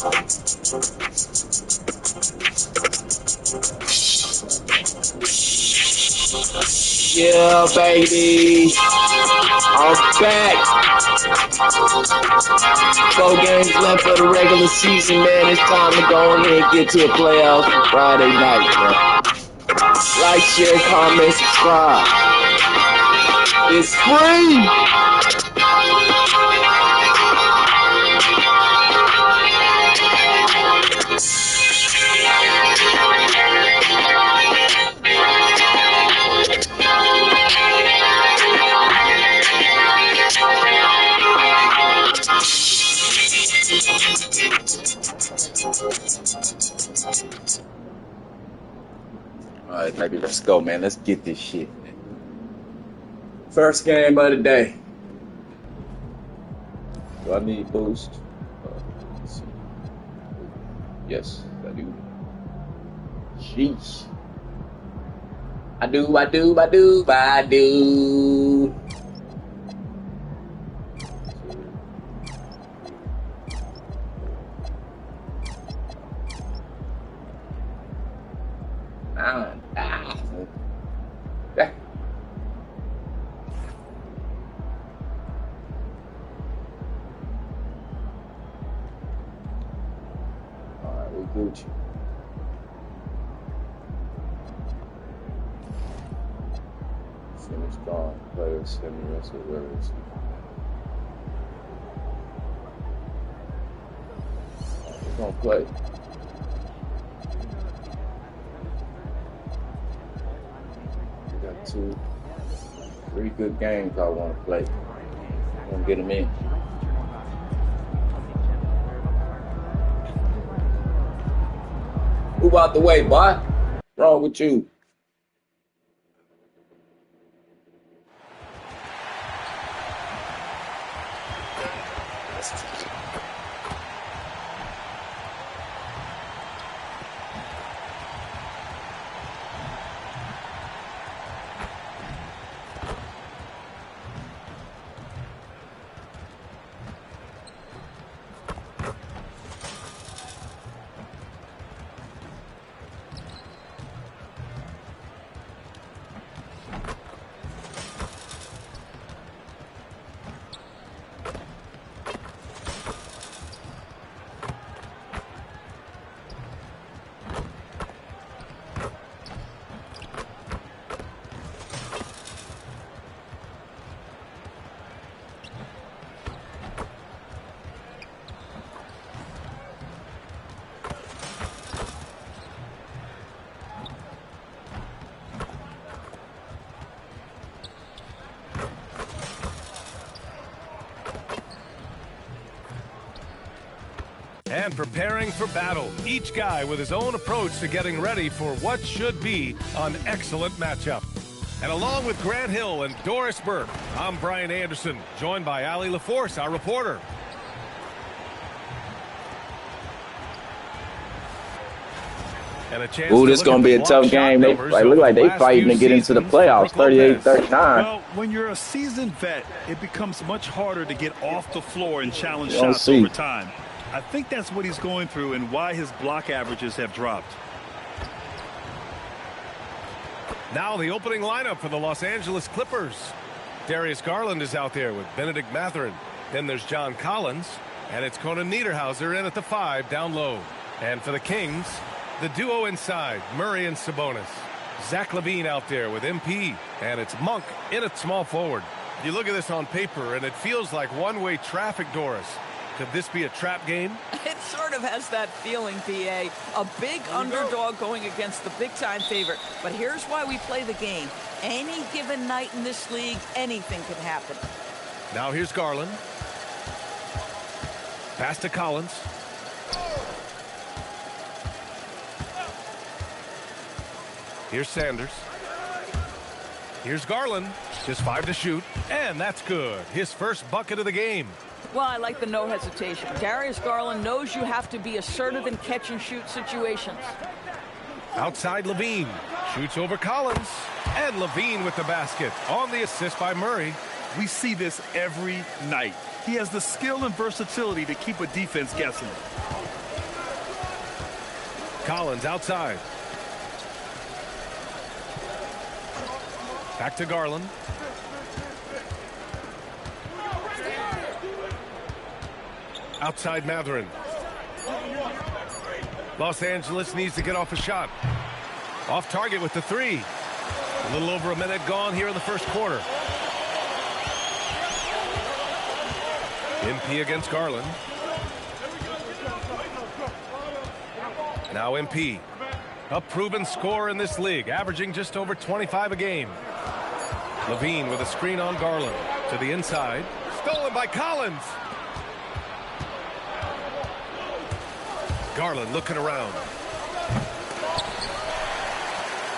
Yeah, baby. I'm back. 4 games left for the regular season, man. It's time to go ahead and get to a playoffs on Friday night, man. Like, share, comment, subscribe. It's free. Alright, baby, let's go, man. Let's get this shit, man. First game of the day. Do I need boost? Let's see. Yes, I do. Sheesh. I do. Alright, we Gucci. Finish gone. Players send the rest of the words. We're gonna play. We got 3 good games I want to play. I'm gonna get them in. Move out the way, boy. What's wrong with you? And preparing for battle, each guy with his own approach to getting ready for what should be an excellent matchup. And along with Grant Hill and Doris Burke, I'm Brian Anderson, joined by Ali LaForce, our reporter. Ooh, this is going to be a tough game. They look like they fighting to get into the playoffs, 38-39. Well, when you're a seasoned vet, it becomes much harder to get off the floor and challenge shots over time. I think that's what he's going through and why his block averages have dropped. Now the opening lineup for the Los Angeles Clippers. Darius Garland is out there with Benedict Mathurin. Then there's John Collins, and it's Conan Niederhauser in at the 5 down low. And for the Kings, the duo inside, Murray and Sabonis. Zach LaVine out there with MP, and it's Monk in at small forward. You look at this on paper, and it feels like one-way traffic, Doris. Could this be a trap game? It sort of has that feeling, PA. A big underdog going against the big-time favorite. But here's why we play the game. Any given night in this league, anything can happen. Now here's Garland. Pass to Collins. Here's Sanders. Here's Garland. Just 5 to shoot. And that's good. His first bucket of the game. Well, I like the no hesitation. Darius Garland knows you have to be assertive in catch-and-shoot situations. Outside LaVine. Shoots over Collins. And LaVine with the basket on the assist by Murray. We see this every night. He has the skill and versatility to keep a defense guessing. Collins outside. Back to Garland. Outside Mathurin. Los Angeles needs to get off a shot. Off target with the three. A little over a minute gone here in the first quarter. MP against Garland. Now MP. A proven scorer in this league, averaging just over 25 a game. Levine with a screen on Garland. To the inside. Stolen by Collins. Garland looking around.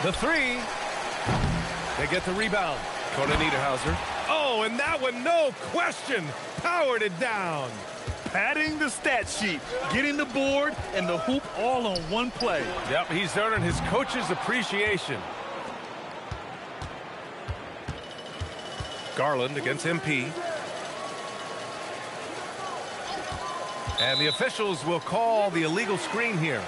The three. They get the rebound. Conan Niederhauser. Oh, and that one, no question, powered it down. Padding the stat sheet, getting the board and the hoop all on one play. Yep, he's earning his coach's appreciation. Garland against MP. And the officials will call the illegal screen here.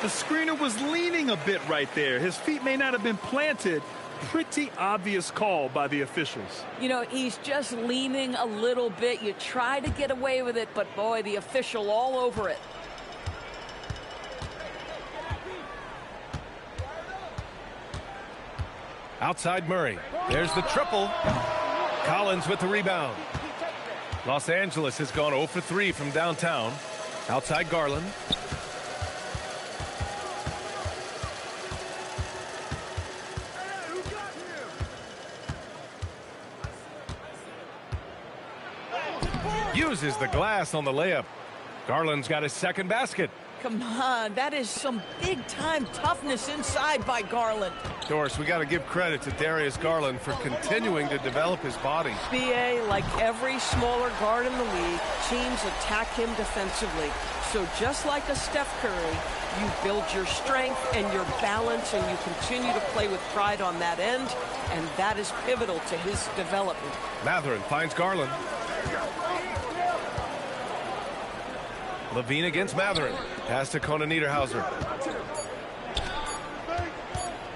The screener was leaning a bit right there. His feet may not have been planted. Pretty obvious call by the officials. You know, he's just leaning a little bit. You try to get away with it, but boy, the official all over it. Outside Murray. There's the triple. Collins with the rebound. Los Angeles has gone 0 for 3 from downtown. Outside Garland. Uses the glass on the layup. Garland's got his second basket. Come on, that is some big-time toughness inside by Garland. Doris, we got to give credit to Darius Garland for continuing to develop his body. BA, like every smaller guard in the league, teams attack him defensively. So just like a Steph Curry, you build your strength and your balance, and you continue to play with pride on that end, and that is pivotal to his development. Mathurin finds Garland. Levine against Mathurin. Pass to Conan Niederhauser.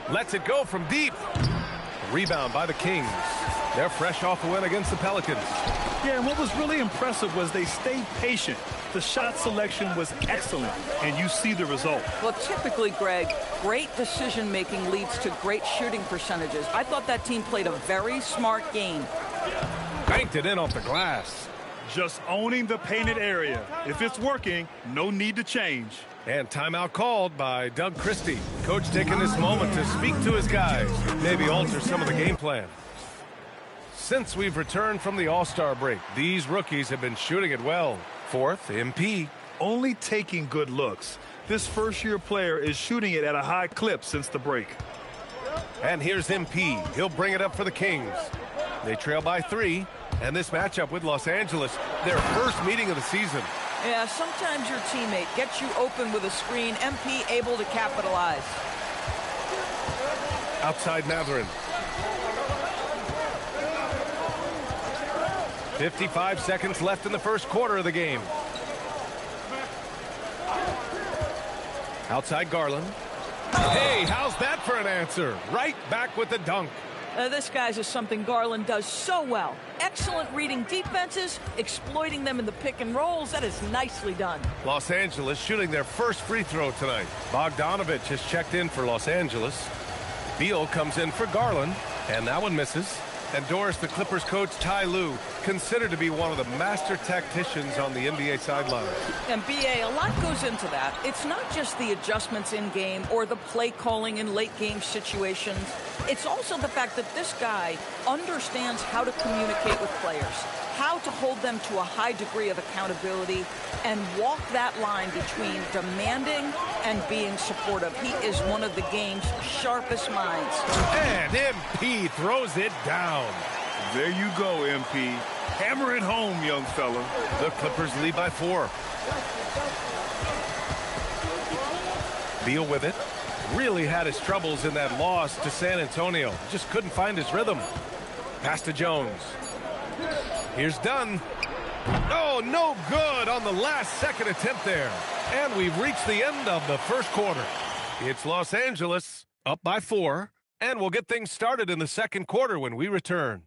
Lets it go from deep. Rebound by the Kings. They're fresh off a win against the Pelicans. Yeah, and what was really impressive was they stayed patient. The shot selection was excellent, and you see the result. Well, typically, Greg, great decision-making leads to great shooting percentages. I thought that team played a very smart game. Banked it in off the glass. Just owning the painted area. If it's working, no need to change. And timeout called by Doug Christie. Coach taking this moment to speak to his guys, maybe alter some of the game plan. Since we've returned from the All-Star break, these rookies have been shooting it well. Fourth, MP. Only taking good looks. This first-year player is shooting it at a high clip since the break. And here's MP. He'll bring it up for the Kings. They trail by 3. And this matchup with Los Angeles, their first meeting of the season. Yeah, sometimes your teammate gets you open with a screen. MP able to capitalize. Outside Mathurin. 55 seconds left in the first quarter of the game. Outside Garland. Hey, how's that for an answer? Right back with the dunk. This, guys, is something Garland does so well. Excellent reading defenses, exploiting them in the pick and rolls. That is nicely done. Los Angeles shooting their first free throw tonight. Bogdanovich has checked in for Los Angeles. Beal comes in for Garland, and that one misses. And Doris, the Clippers coach Ty Lue, considered to be one of the master tacticians on the NBA sideline. And BA, a lot goes into that. It's not just the adjustments in game or the play calling in late game situations. It's also the fact that this guy understands how to communicate with players, how to hold them to a high degree of accountability, and walk that line between demanding and being supportive. He is one of the game's sharpest minds. And MP throws it down. There you go, MP. Hammer it home, young fella. The Clippers lead by 4. Beal with it. Really had his troubles in that loss to San Antonio. Just couldn't find his rhythm. Pass to Jones. Here's Dunn. Oh, no good on the last second attempt there. And we've reached the end of the first quarter. It's Los Angeles up by 4, and we'll get things started in the second quarter when we return.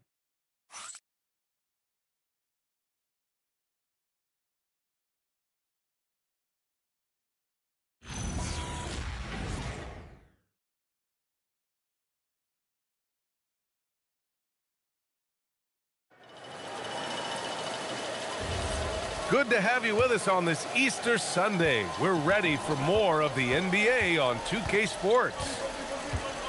Good to have you with us on this Easter Sunday. We're ready for more of the NBA on 2K Sports.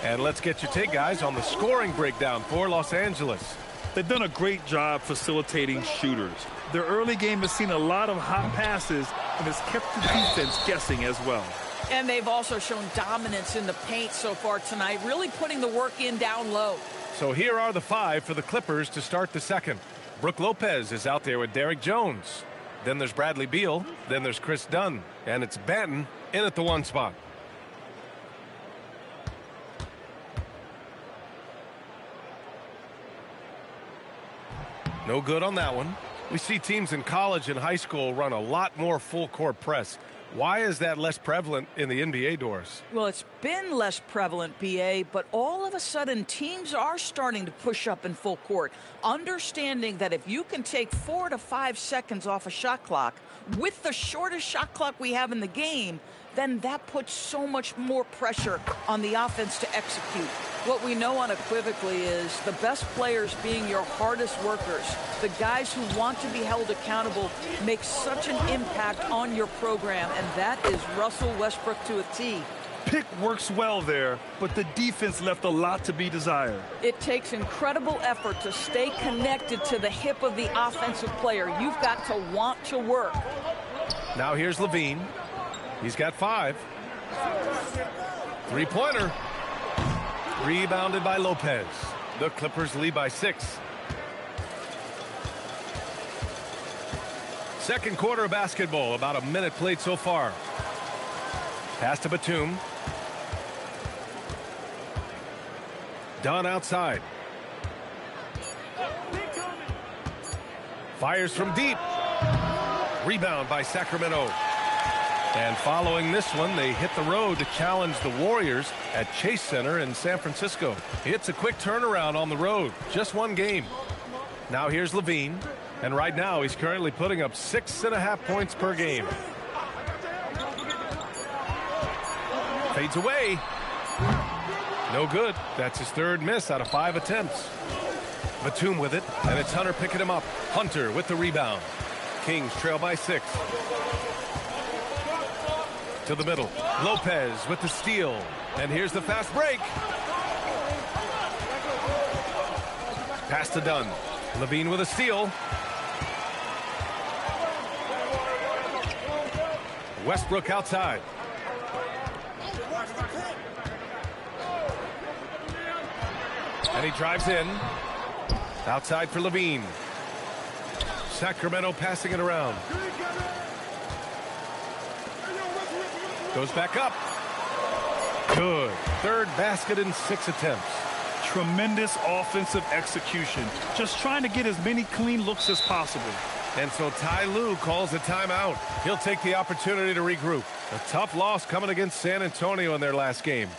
And let's get your take, guys, on the scoring breakdown for Los Angeles. They've done a great job facilitating shooters. Their early game has seen a lot of hot passes and has kept the defense guessing as well. And they've also shown dominance in the paint so far tonight, really putting the work in down low. So here are the 5 for the Clippers to start the second. Brook Lopez is out there with Derrick Jones. Then there's Bradley Beal. Then there's Chris Dunn. And it's Banton in at the 1 spot. No good on that one. We see teams in college and high school run a lot more full-court press. Why is that less prevalent in the NBA, Doris? Well, it's been less prevalent, BA, but all of a sudden teams are starting to push up in full court, understanding that if you can take 4 to 5 seconds off a shot clock with the shortest shot clock we have in the game, then that puts so much more pressure on the offense to execute. What we know unequivocally is the best players being your hardest workers, the guys who want to be held accountable, make such an impact on your program, and that is Russell Westbrook to a T. Pick works well there, but the defense left a lot to be desired. It takes incredible effort to stay connected to the hip of the offensive player. You've got to want to work. Now here's Levine. He's got 5. Three-pointer. Rebounded by Lopez. The Clippers lead by 6. Second quarter of basketball. About a minute played so far. Pass to Batum. Dunn outside. Fires from deep. Rebound by Sacramento. And following this one, they hit the road to challenge the Warriors at Chase Center in San Francisco. It's a quick turnaround on the road. Just one game. Now here's Levine. And right now, he's currently putting up 6.5 points per game. Fades away. No good. That's his 3rd miss out of 5 attempts. Batum with it, and it's Hunter picking him up. Hunter with the rebound. Kings trail by 6. To the middle. Lopez with the steal. And here's the fast break. Pass to Dunn. Levine with a steal. Westbrook outside. And he drives in. Outside for Levine. Sacramento passing it around. Goes back up. Good. 3rd basket in 6 attempts. Tremendous offensive execution. Just trying to get as many clean looks as possible. And so Ty Lue calls a timeout. He'll take the opportunity to regroup. A tough loss coming against San Antonio in their last game.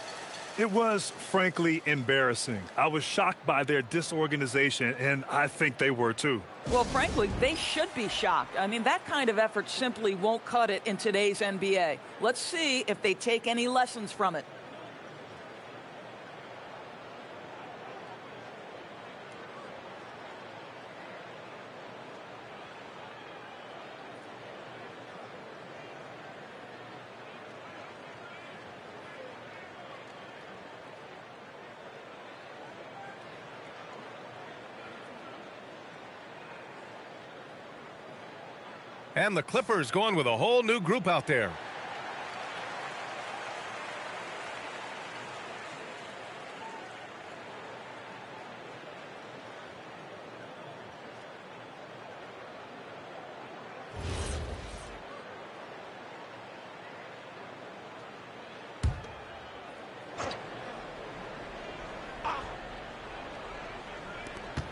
It was, frankly, embarrassing. I was shocked by their disorganization, and I think they were too. Well, frankly, they should be shocked. I mean, that kind of effort simply won't cut it in today's NBA. Let's see if they take any lessons from it. And the Clippers going with a whole new group out there.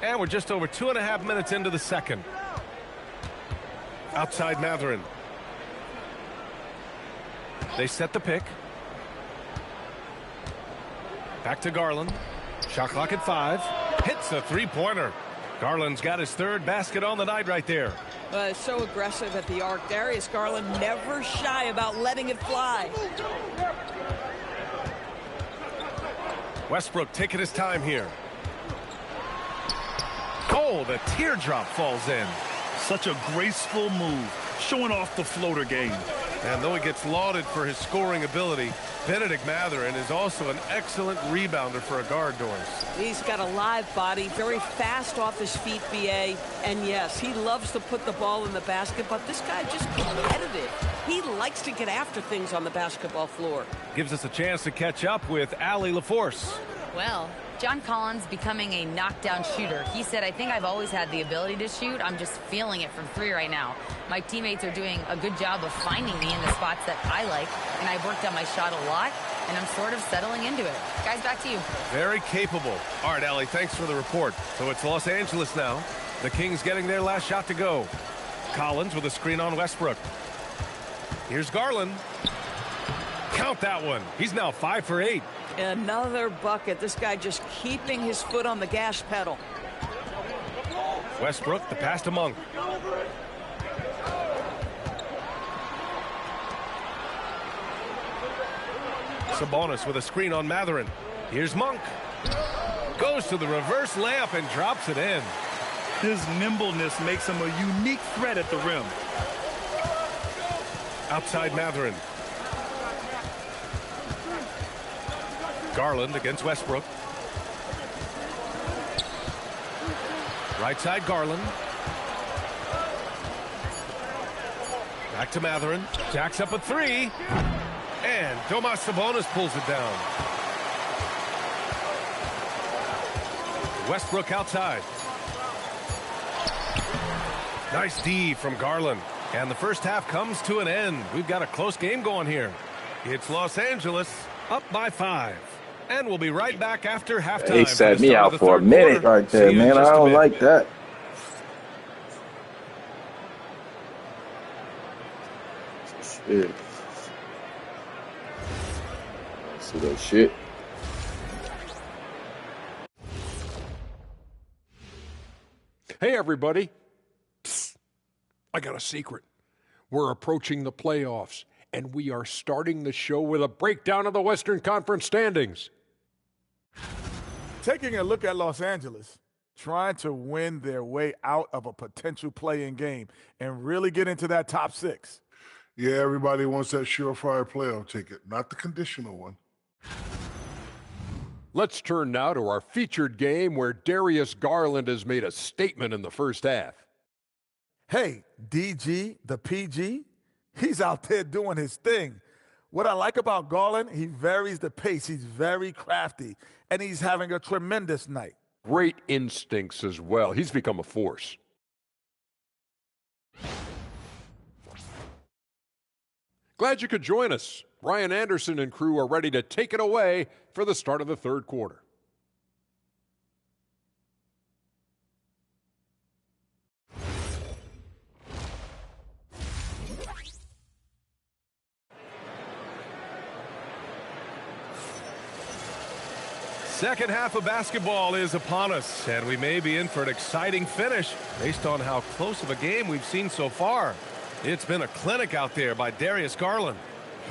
And we're just over 2.5 minutes into the second. Outside Mathurin. They set the pick. Back to Garland. Shot clock at 5. Hits a three-pointer. Garland's got his third basket on the night right there. So aggressive at the arc. Darius Garland never shy about letting it fly. Westbrook taking his time here. Oh, the teardrop falls in. Such a graceful move, showing off the floater game. And though he gets lauded for his scoring ability, Benedict Mathurin is also an excellent rebounder for a guard, Doris. He's got a live body, very fast off his feet, BA. And yes, he loves to put the ball in the basket, but this guy just competitive. He likes to get after things on the basketball floor. Gives us a chance to catch up with Allie LaForce. Well, John Collins becoming a knockdown shooter. He said, I think I've always had the ability to shoot. I'm just feeling it from 3 right now. My teammates are doing a good job of finding me in the spots that I like, and I've worked on my shot a lot, and I'm sort of settling into it. Guys, back to you. Very capable. All right, Allie, thanks for the report. So it's Los Angeles now. The Kings getting their last shot to go. Collins with a screen on Westbrook. Here's Garland. Count that one. He's now 5 for 8. Another bucket. This guy just keeping his foot on the gas pedal. Westbrook, the pass to Monk. Sabonis with a screen on Mathurin. Here's Monk. Goes to the reverse layup and drops it in. His nimbleness makes him a unique threat at the rim. Outside Mathurin. Garland against Westbrook. Right side Garland. Back to Mathurin. Jacks up a 3. And Domas Sabonis pulls it down. Westbrook outside. Nice D from Garland. And the first half comes to an end. We've got a close game going here. It's Los Angeles up by 5. And we'll be right back after halftime. They set me out for a minute right there, man. I don't like that. Shit. See that shit? Hey, everybody. Psst. I got a secret. We're approaching the playoffs, and we are starting the show with a breakdown of the Western Conference standings. Taking a look at Los Angeles, trying to win their way out of a potential play-in game and really get into that top 6. Yeah, everybody wants that surefire playoff ticket, not the conditional one. Let's turn now to our featured game where Darius Garland has made a statement in the first half. Hey, DG, the PG, he's out there doing his thing. What I like about Garland, he varies the pace. He's very crafty, and he's having a tremendous night. Great instincts as well. He's become a force. Glad you could join us. Brian Anderson and crew are ready to take it away for the start of the third quarter. Second half of basketball is upon us, and we may be in for an exciting finish based on how close of a game we've seen so far. It's been a clinic out there by Darius Garland.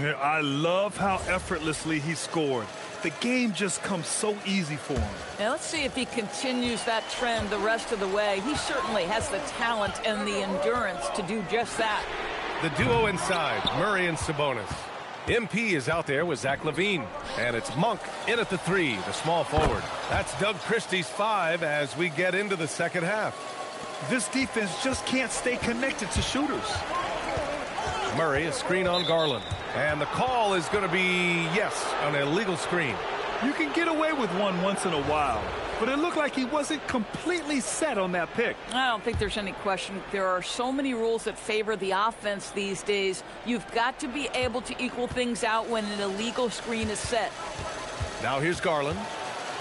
I love how effortlessly he scored. The game just comes so easy for him. Now let's see if he continues that trend the rest of the way. He certainly has the talent and the endurance to do just that. The duo inside, Murray and Sabonis. MP is out there with Zach LaVine. And it's Monk in at the 3, the small forward. That's Doug Christie's 5 as we get into the second half. This defense just can't stay connected to shooters. Murray, a screen on Garland. And the call is going to be, yes, an illegal screen. You can get away with one once in a while, but it looked like he wasn't completely set on that pick. I don't think there's any question. There are so many rules that favor the offense these days. You've got to be able to equal things out when an illegal screen is set. Now here's Garland.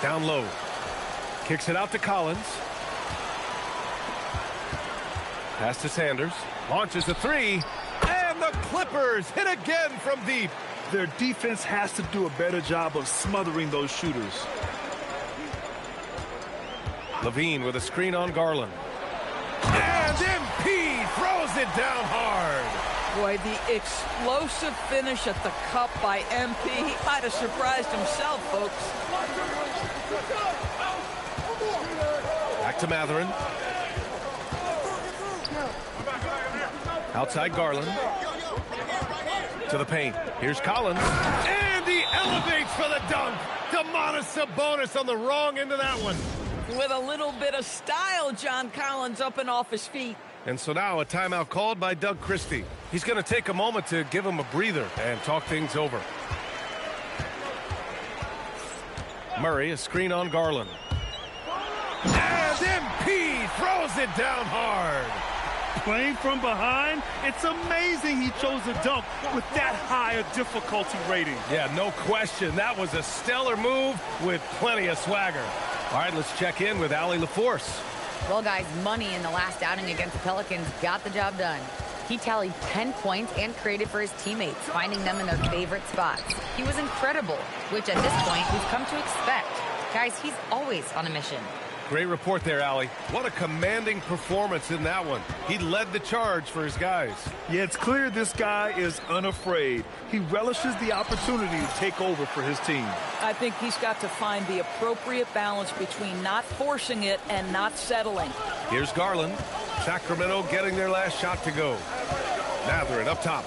Down low. Kicks it out to Collins. Pass to Sanders. Launches a three. And the Clippers hit again from deep. Their defense has to do a better job of smothering those shooters. Levine with a screen on Garland. And MP throws it down hard. Boy, the explosive finish at the cup by MP. He might have surprised himself, folks. Back to Mathurin. Outside Garland. To the paint. Here's Collins. And he elevates for the dunk. Domantas Sabonis on the wrong end of that one. With a little bit of style, John Collins up and off his feet. And so now a timeout called by Doug Christie. He's going to take a moment to give him a breather and talk things over. Murray, a screen on Garland. And MP throws it down hard. Playing from behind, it's amazing he chose a dunk with that high a difficulty rating. Yeah, no question. That was a stellar move with plenty of swagger. All right, let's check in with Allie LaForce. Well, guys, Money in the last outing against the Pelicans got the job done. He tallied 10 points and created for his teammates, finding them in their favorite spots. He was incredible, which at this point we've come to expect. Guys, he's always on a mission. Great report there, Allie. What a commanding performance in that one. He led the charge for his guys. Yeah, it's clear this guy is unafraid. He relishes the opportunity to take over for his team. I think he's got to find the appropriate balance between not forcing it and not settling. Here's Garland. Sacramento getting their last shot to go. Mathurin up top.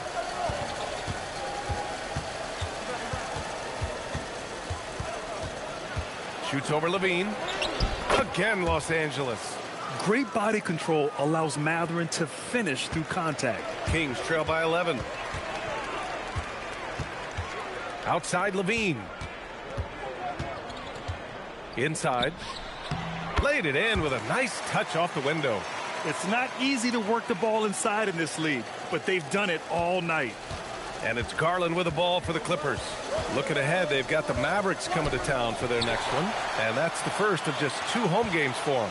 Shoots over Levine. Again, Los Angeles. Great body control allows Mathurin to finish through contact. Kings trail by 11. Outside Levine. Inside. Laid it in with a nice touch off the window. It's not easy to work the ball inside in this league, but they've done it all night. And it's Garland with the ball for the Clippers. Looking ahead, they've got the Mavericks coming to town for their next one. And that's the first of just 2 home games for them.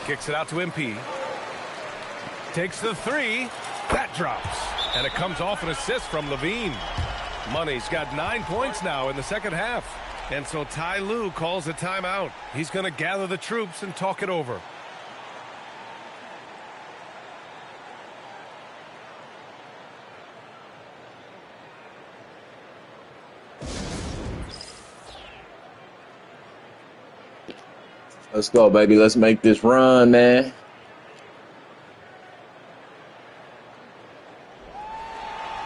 Kicks it out to MP. Takes the three. That drops. And it comes off an assist from Levine. Money's got 9 points now in the second half. And so Ty Lue calls a timeout. He's going to gather the troops and talk it over. Let's go, baby. Let's make this run, man.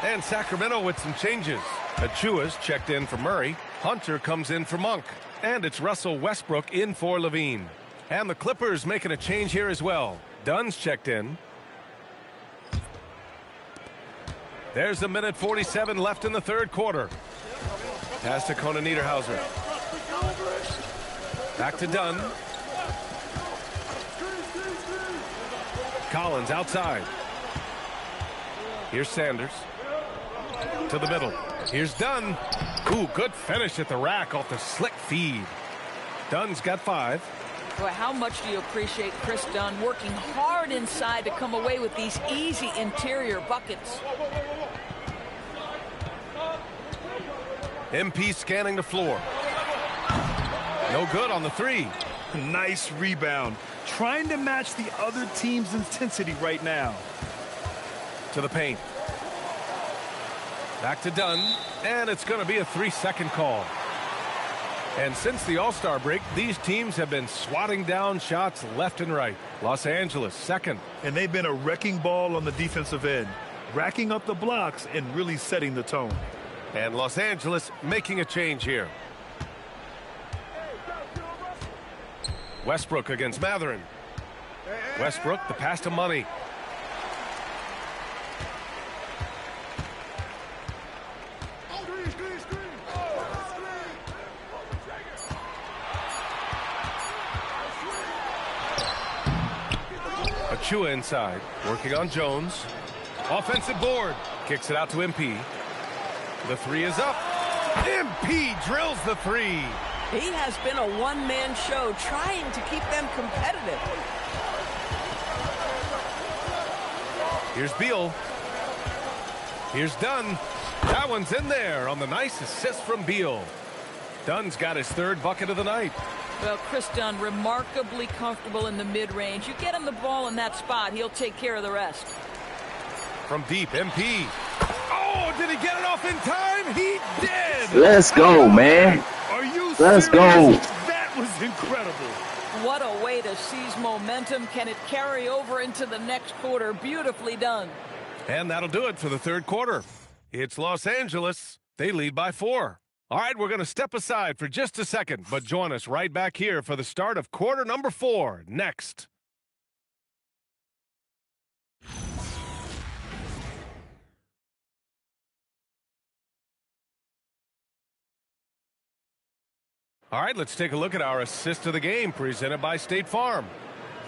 And Sacramento with some changes. Achua's checked in for Murray. Hunter comes in for Monk. And it's Russell Westbrook in for Levine. And the Clippers making a change here as well. Dunn's checked in. There's 1:47 left in the third quarter. Pass to Conan Niederhauser. Back to Dunn. Collins outside. Here's Sanders. To the middle. Here's Dunn. Ooh, good finish at the rack off the slick feed. Dunn's got 5. Boy, how much do you appreciate Chris Dunn working hard inside to come away with these easy interior buckets? MP scanning the floor. No good on the 3. Nice rebound. Trying to match the other team's intensity right now. To the paint. Back to Dunn. And it's going to be a 3-second call. And since the All-Star break, these teams have been swatting down shots left and right. Los Angeles, second. And they've been a wrecking ball on the defensive end, racking up the blocks and really setting the tone. And Los Angeles making a change here. Westbrook against Mathurin. Westbrook, the pass to Money. Achua inside, working on Jones. Offensive board. Kicks it out to MP. The 3 is up. MP drills the 3. He has been a one-man show trying to keep them competitive. Here's Beal. Here's Dunn. That one's in there on the nice assist from Beal. Dunn's got his third bucket of the night. Well, Chris Dunn, remarkably comfortable in the mid-range. You get him the ball in that spot, he'll take care of the rest. From deep, MP. Oh, did he get it off in time? He did! Let's go, man. Are you Let's serious? go. That was incredible. What a way to seize momentum. Can it carry over into the next quarter? Beautifully done. And that'll do it for the third quarter. It's Los Angeles. They lead by 4. All right, we're going to step aside for just a second, but join us right back here for the start of quarter number 4 next. All right, let's take a look at our assist of the game presented by State Farm.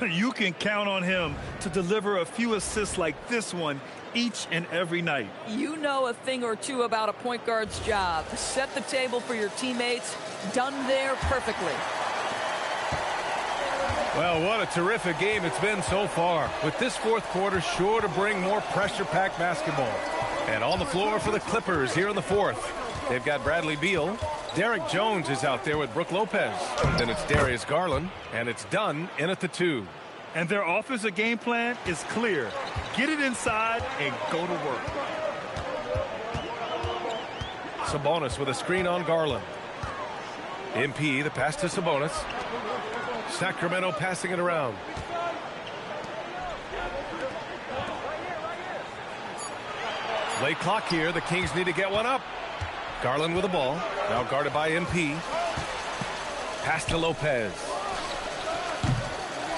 You can count on him to deliver a few assists like this one each and every night. You know a thing or two about a point guard's job. Set the table for your teammates. Done there perfectly. Well, what a terrific game it's been so far, with this fourth quarter sure to bring more pressure-packed basketball. And on the floor for the Clippers here in the fourth, they've got Bradley Beal. Derek Jones is out there with Brook Lopez. Then it's Darius Garland, and it's Dunn in at the 2. And their offensive game plan is clear. Get it inside and go to work. Sabonis with a screen on Garland. MP, the pass to Sabonis. Sacramento passing it around. Late clock here. The Kings need to get one up. Garland with the ball. Now guarded by MP. Pass to Lopez.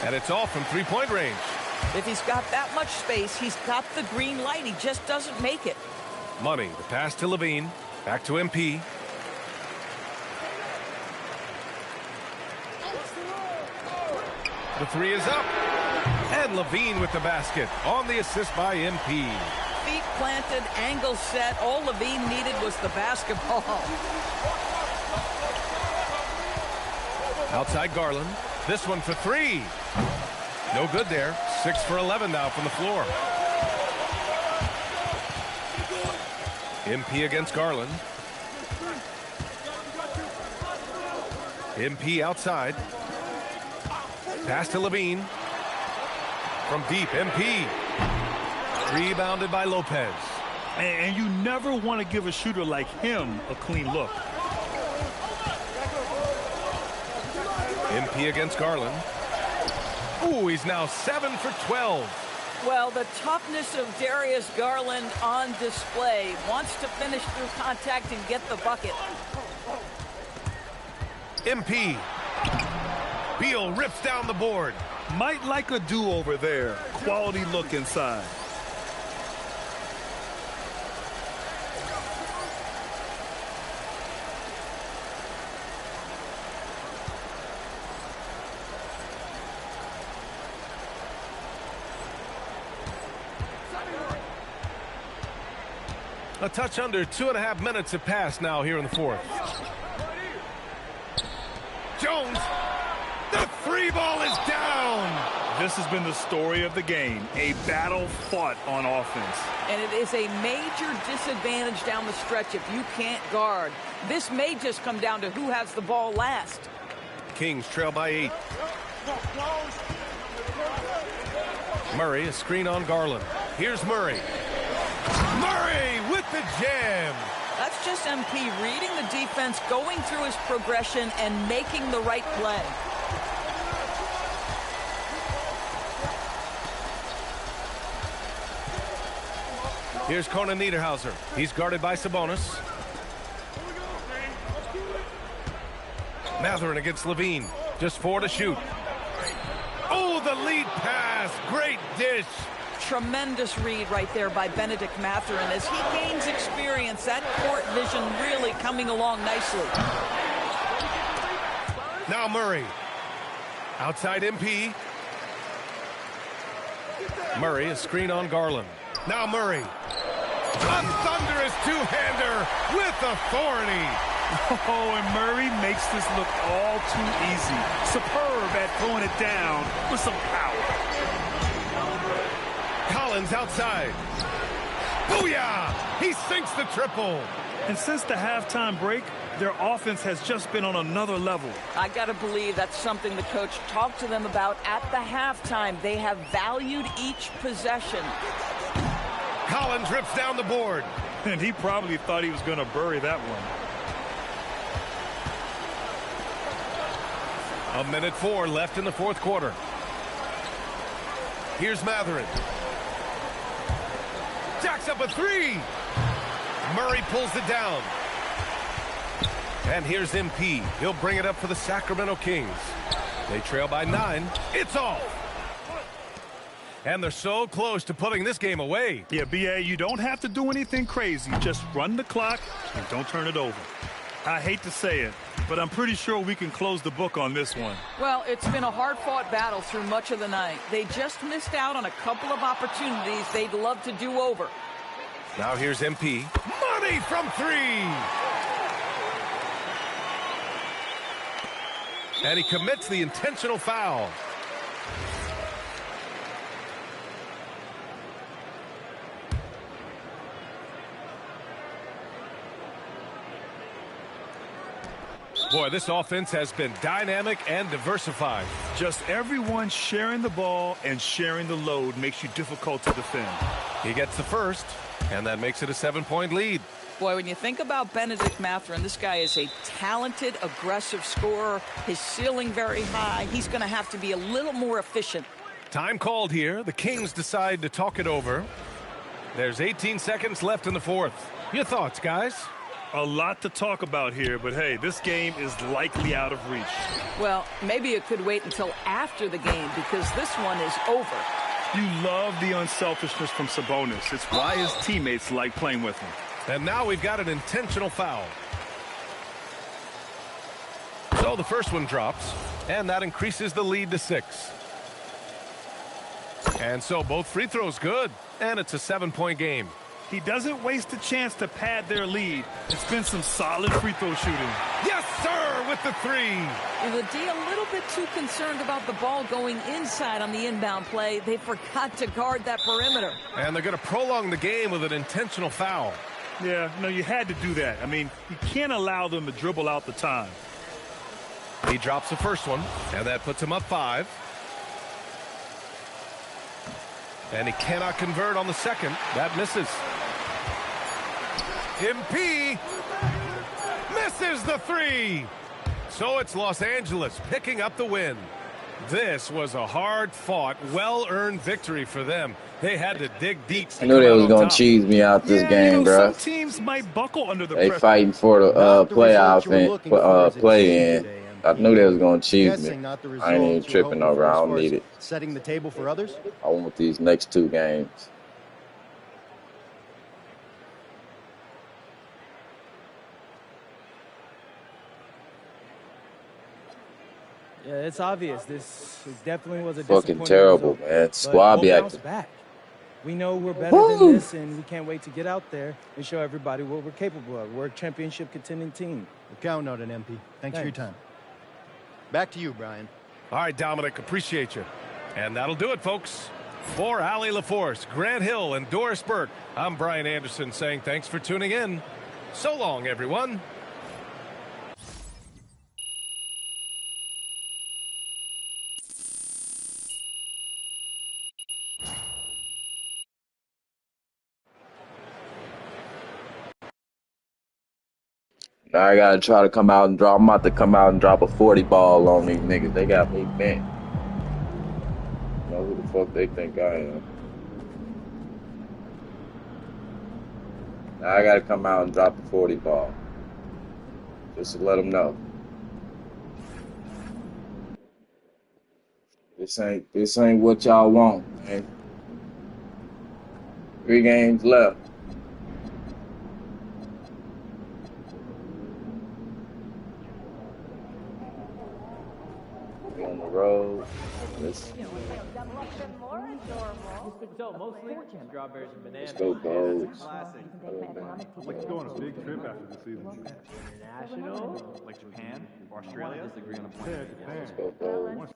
And it's off from three-point range. If he's got that much space, he's got the green light. He just doesn't make it. Money. The pass to Levine. Back to MP. The 3 is up. And Levine with the basket on the assist by MP. Feet planted, angle set. All Levine needed was the basketball. Outside Garland. This one for 3. No good there. 6 for 11 now from the floor. MP against Garland. MP outside. Pass to Levine. From deep, MP. Rebounded by Lopez. And you never want to give a shooter like him a clean look. MP against Garland. Ooh, he's now 7 for 12. Well, the toughness of Darius Garland on display. Wants to finish through contact and get the bucket. MP. Beal rips down the board. Might like a do-over there. Quality look inside. A touch under 2.5 minutes have passed now here in the fourth. Jones, the 3 ball is down. This has been the story of the game, a battle fought on offense. And it is a major disadvantage down the stretch if you can't guard. This may just come down to who has the ball last. Kings trail by 8. Murray, a screen on Garland. Here's Murray. Murray with the jam. That's just MP reading the defense, going through his progression, and making the right play. Here's Conan Niederhauser. He's guarded by Sabonis. Mathurin against Levine. Just 4 to shoot. Oh, the lead pass. Great dish. Tremendous read right there by Benedict Mathurin. As he gains experience, that court vision really coming along nicely. Now Murray. Outside MP. Murray, a screen on Garland. Now Murray. A thunderous two-hander with authority. Oh, and Murray makes this look all too easy. Superb at throwing it down with some power. Collins outside. Booyah! He sinks the triple. And since the halftime break, their offense has just been on another level. I got to believe that's something the coach talked to them about at the halftime. They have valued each possession. Collins rips down the board. And he probably thought he was going to bury that one. 1:04 left in the fourth quarter. Here's Mathurin. Jacks up a three. Murray pulls it down. And here's MP. He'll bring it up for the Sacramento Kings. They trail by 9. It's off. And they're so close to putting this game away. Yeah, BA, you don't have to do anything crazy. Just run the clock and don't turn it over. I hate to say it, but I'm pretty sure we can close the book on this one. Well, it's been a hard-fought battle through much of the night. They just missed out on a couple of opportunities they'd love to do over. Now here's MP. Money from 3. And he commits the intentional foul. Boy, this offense has been dynamic and diversified. Just everyone sharing the ball and sharing the load makes you difficult to defend. He gets the first, and that makes it a 7-point lead. Boy, when you think about Benedict Mathurin, this guy is a talented, aggressive scorer. His ceiling very high. He's going to have to be a little more efficient. Time called here. The Kings decide to talk it over. There's 18 seconds left in the fourth. Your thoughts, guys? A lot to talk about here, but hey, this game is likely out of reach. Well, maybe it could wait until after the game because this one is over. You love the unselfishness from Sabonis. It's why his teammates like playing with him. And now we've got an intentional foul. So the first one drops, and that increases the lead to 6. And so both free throws good, and it's a 7-point game. He doesn't waste a chance to pad their lead. It's been some solid free throw shooting. Yes, sir, with the 3. The D a little bit too concerned about the ball going inside on the inbound play. They forgot to guard that perimeter. And they're going to prolong the game with an intentional foul. Yeah, no, you had to do that. I mean, you can't allow them to dribble out the time. He drops the first one, and that puts him up 5. And he cannot convert on the second. That misses. MP misses the 3. So it's Los Angeles picking up the win. This was a hard-fought, well-earned victory for them. They had to dig deep. I knew they was going to cheese me out this game, bro. Some teams might buckle under the they pressure. Fighting for the playoff and play-in. I knew they was going to cheese me. I ain't even tripping over. I don't need it. Setting the table for others. I want these next 2 games. Yeah, it's obvious. This definitely was a fucking terrible, result, man. Squad be acting. Back. We know we're better than this, and we can't wait to get out there and show everybody what we're capable of. We're a championship contending team. We're counting on it, MP. Thanks for your time. Back to you, Brian. All right, Dominic, appreciate you. And that'll do it, folks. For Allie LaForce, Grant Hill, and Doris Burke, I'm Brian Anderson saying thanks for tuning in. So long, everyone. Now I gotta try to come out and drop. I'm about to come out and drop a 40 ball on these niggas. They got me bent. Know who the fuck they think I am. Now I gotta come out and drop the 40 ball. Just to let them know. This ain't what y'all want, man. 3 games left. On the road. Let's go, Goals. Let's go on a big trip after the season. International, like Japan or Australia. Disagree on a point. Let's go, Goals.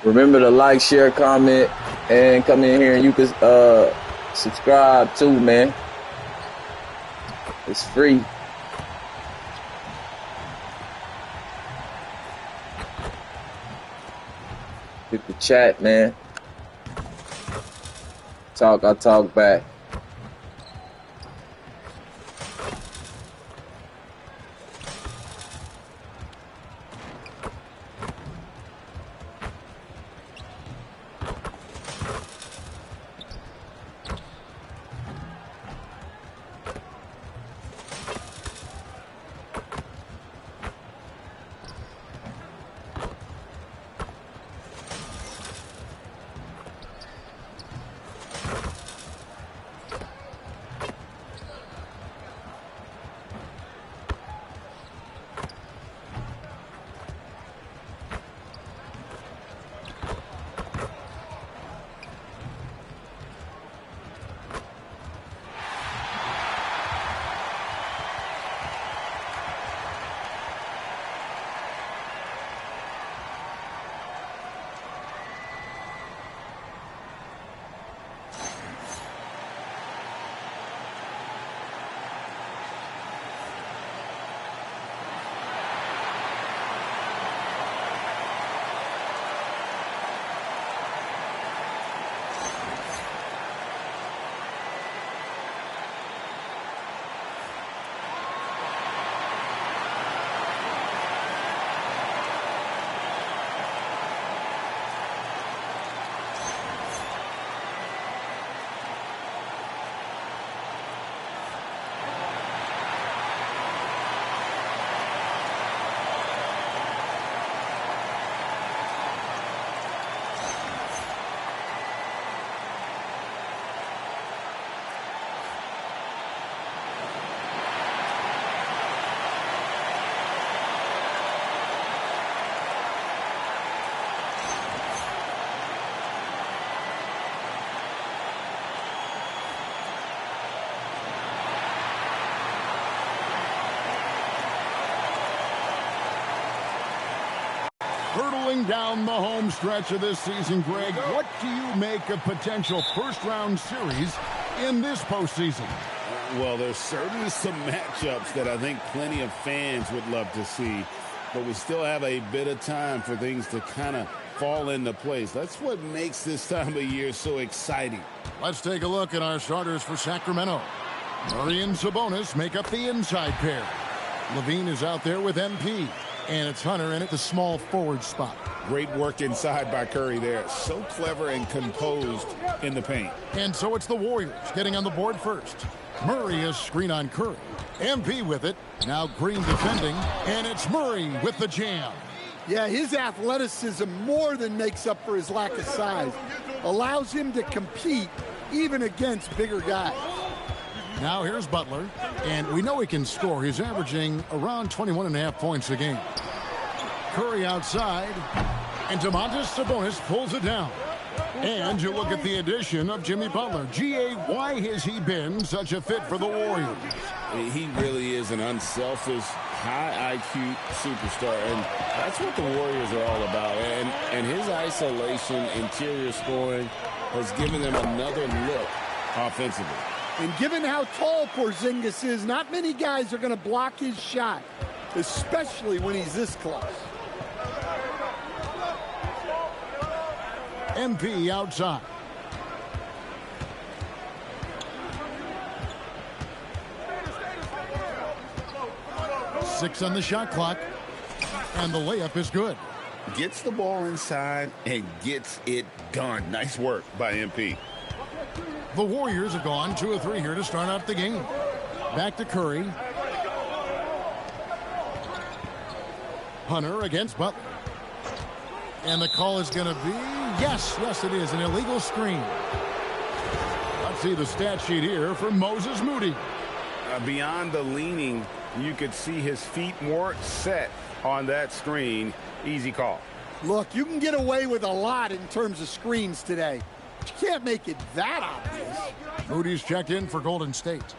Remember to like, share, comment, and come in here and you can subscribe too, man. It's free. Hit the chat, man. I talk back. Hurtling down the home stretch of this season, Greg, what do you make of potential first-round series in this postseason? Well, there's certainly some matchups that I think plenty of fans would love to see, but we still have a bit of time for things to kind of fall into place. That's what makes this time of year so exciting. Let's take a look at our starters for Sacramento. Murray and Sabonis make up the inside pair. Levine is out there with MP. And it's Hunter in at the small forward spot. Great work inside by Curry there. So clever and composed in the paint. And so it's the Warriors getting on the board first. Murray is screen on Curry. MP with it. Now Green defending. And it's Murray with the jam. Yeah, his athleticism more than makes up for his lack of size. Allows him to compete even against bigger guys. Now here's Butler, and we know he can score. He's averaging around 21.5 points a game. Curry outside, and Domantas Sabonis pulls it down. And you look at the addition of Jimmy Butler. G.A., why has he been such a fit for the Warriors? He really is an unselfish, high IQ superstar, and that's what the Warriors are all about. And his isolation, interior scoring has given them another look offensively. And given how tall Porzingis is, not many guys are going to block his shot, especially when he's this close. MP outside. Six on the shot clock, and the layup is good. Gets the ball inside and gets it done. Nice work by MP. The Warriors have gone 2 of 3 here to start out the game. Back to Curry. Hunter against Butler. And the call is going to be, yes, it is, an illegal screen. Let's see the stat sheet here for Moses Moody. Beyond the leaning, you could see his feet more set on that screen. Easy call. Look, you can get away with a lot in terms of screens today. You can't make it that obvious. Moody's checked in for Golden State.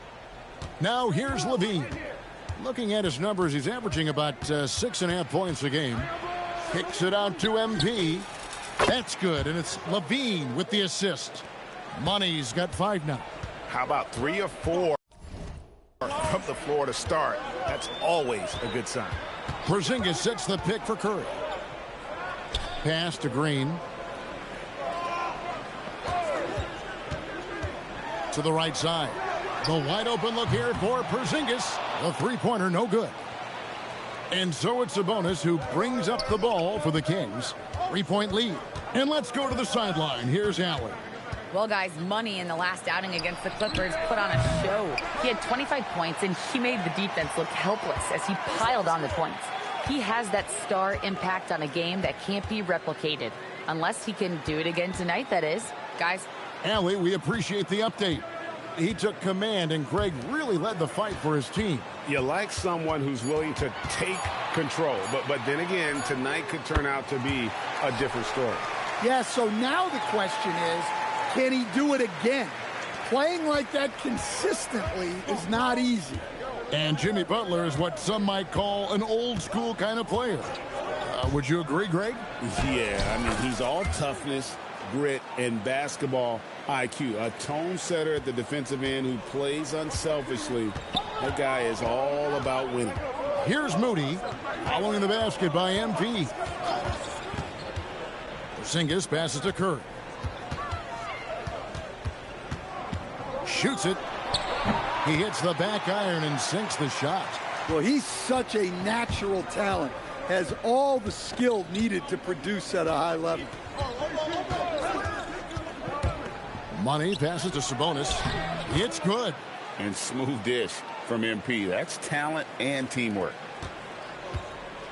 Now here's Levine. Looking at his numbers, he's averaging about 6.5 points a game. Kicks it out to MP. That's good, and it's Levine with the assist. Money's got 5 now. How about 3 or 4 from the floor to start? That's always a good sign. Porzingis sets the pick for Curry. Pass to Green. To the right side. The wide open look here for Porzingis. The three-pointer no good. And so it's Sabonis who brings up the ball for the Kings. 3-point lead. And let's go to the sideline. Here's Allen. Well, guys, Money in the last outing against the Clippers put on a show. He had 25 points, and he made the defense look helpless as he piled on the points. He has that star impact on a game that can't be replicated. Unless he can do it again tonight, that is. Guys. Allie, we appreciate the update. He took command, and Greg really led the fight for his team. You like someone who's willing to take control. But then again, tonight could turn out to be a different story. Yeah, so now the question is, can he do it again? Playing like that consistently is not easy. And Jimmy Butler is what some might call an old-school kind of player. Would you agree, Greg? Yeah, I mean, he's all toughness, grit, and basketball IQ. A tone setter at the defensive end who plays unselfishly. That guy is all about winning. Here's Moody following the basket by MP. Porzingis passes to Curry. Shoots it. He hits the back iron and sinks the shot. Well, he's such a natural talent. Has all the skill needed to produce at a high level. Money passes to Sabonis. It's good. And smooth dish from MP. That's talent and teamwork.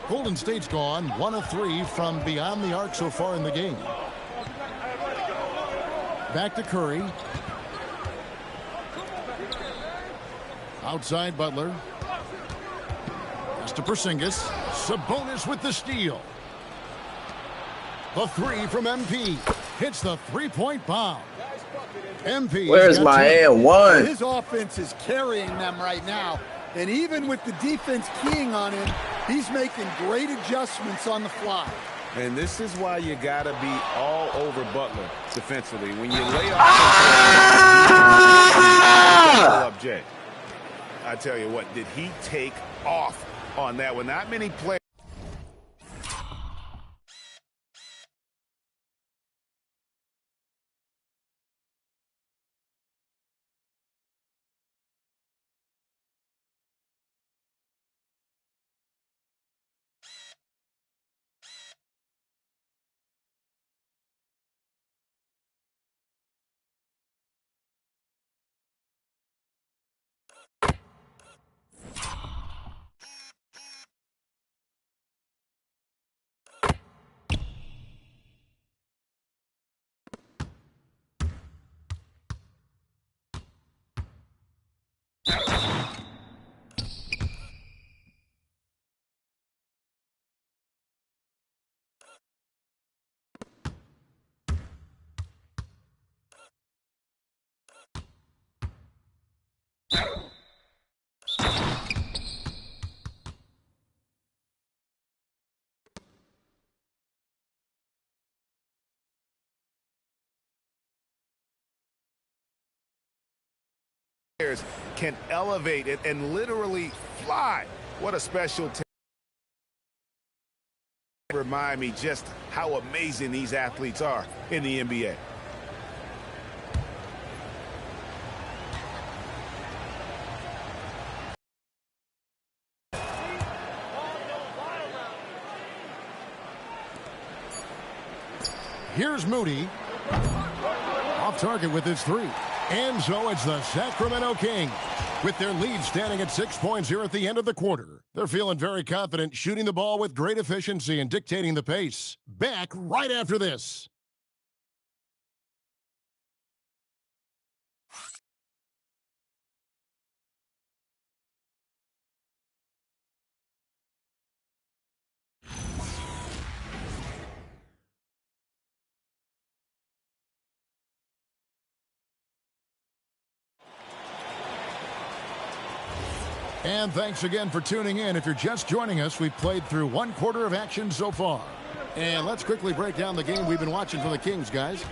Golden State's gone 1 of 3 from beyond the arc so far in the game. Back to Curry. Outside Butler. Pass to Porzingis. Sabonis with the steal. The 3 from MP. Hits the three-point bomb. MP. Where's my and-one? His offense is carrying them right now. And even with the defense keying on him, he's making great adjustments on the fly. And this is why you got to be all over Butler defensively. When you lay off up Jay. I tell you what, did he take off on that one? Not many players. Can elevate it and literally fly. What a special team. Remind me just how amazing these athletes are in the NBA. Here's Moody. Off target with his 3. And so it's the Sacramento Kings. With their lead standing at 6 points here at the end of the quarter. They're feeling very confident, shooting the ball with great efficiency and dictating the pace. Back right after this. And thanks again for tuning in. If you're just joining us, we've played through 1 quarter of action so far. And let's quickly break down the game we've been watching from the Kings, guys.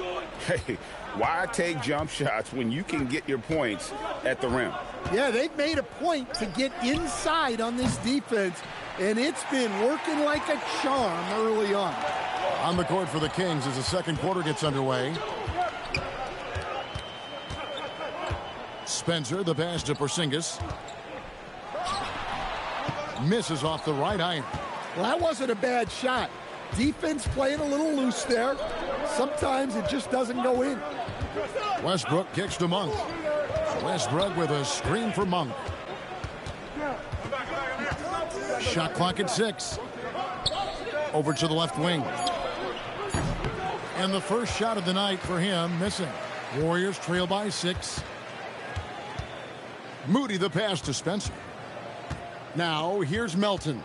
Hey, why take jump shots when you can get your points at the rim? Yeah, they've made a point to get inside on this defense, and it's been working like a charm early on. On the court for the Kings as the second quarter gets underway. Spencer, the pass to Porzingis. Misses off the right iron. Well, that wasn't a bad shot. Defense playing a little loose there. Sometimes it just doesn't go in. Westbrook kicks to Monk. Westbrook with a screen for Monk. Shot clock at 6. Over to the left wing. And the first shot of the night for him missing. Warriors trail by 6. Moody the pass to Spencer. Now here's Melton.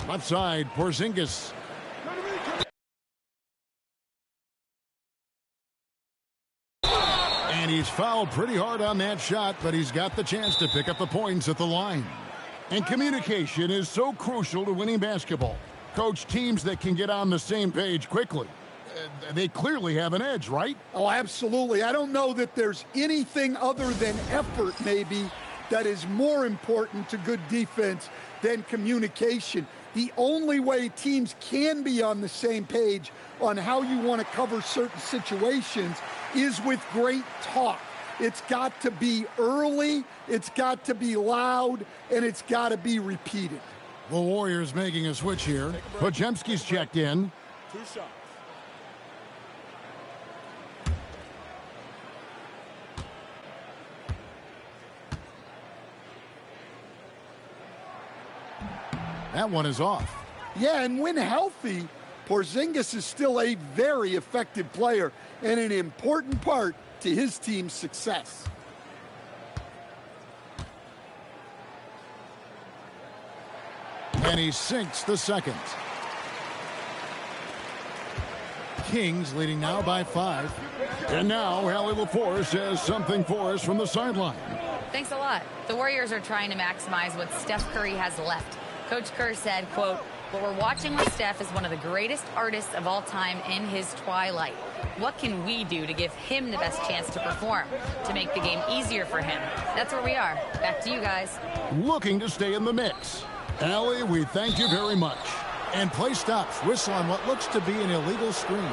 Left side, Porzingis. And he's fouled pretty hard on that shot, but he's got the chance to pick up the points at the line. And communication is so crucial to winning basketball. Coach, teams that can get on the same page quickly, they clearly have an edge, right? Oh, absolutely. I don't know that there's anything other than effort, maybe, that is more important to good defense than communication. The only way teams can be on the same page on how you want to cover certain situations is with great talk. It's got to be early, it's got to be loud, and it's got to be repeated. The Warriors making a switch here. Podziemski's checked in. 2 shots. That one is off. Yeah, and when healthy, Porzingis is still a very effective player and an important part to his team's success. And he sinks the second. Kings leading now by 5. And now Allie LaForce has something for us from the sideline. Thanks a lot. The Warriors are trying to maximize what Steph Curry has left. Coach Kerr said, quote, "What we're watching with Steph is one of the greatest artists of all time in his twilight. What can we do to give him the best chance to perform, to make the game easier for him?" That's where we are. Back to you guys. Looking to stay in the mix. Allie, we thank you very much. And play stops. Whistle on what looks to be an illegal screen.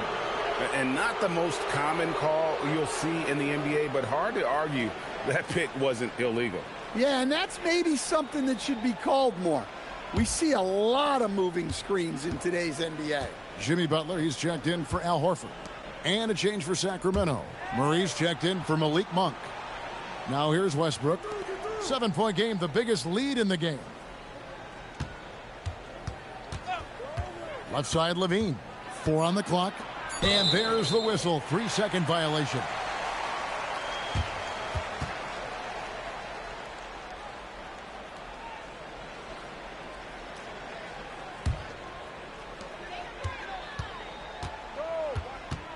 And not the most common call you'll see in the NBA, but hard to argue that pick wasn't illegal. Yeah, and that's maybe something that should be called more. We see a lot of moving screens in today's NBA. Jimmy Butler, he's checked in for Al Horford. And a change for Sacramento. Murray's checked in for Malik Monk. Now here's Westbrook. 7-point game, the biggest lead in the game. Left side, Levine. 4 on the clock. And there's the whistle. 3-second violation.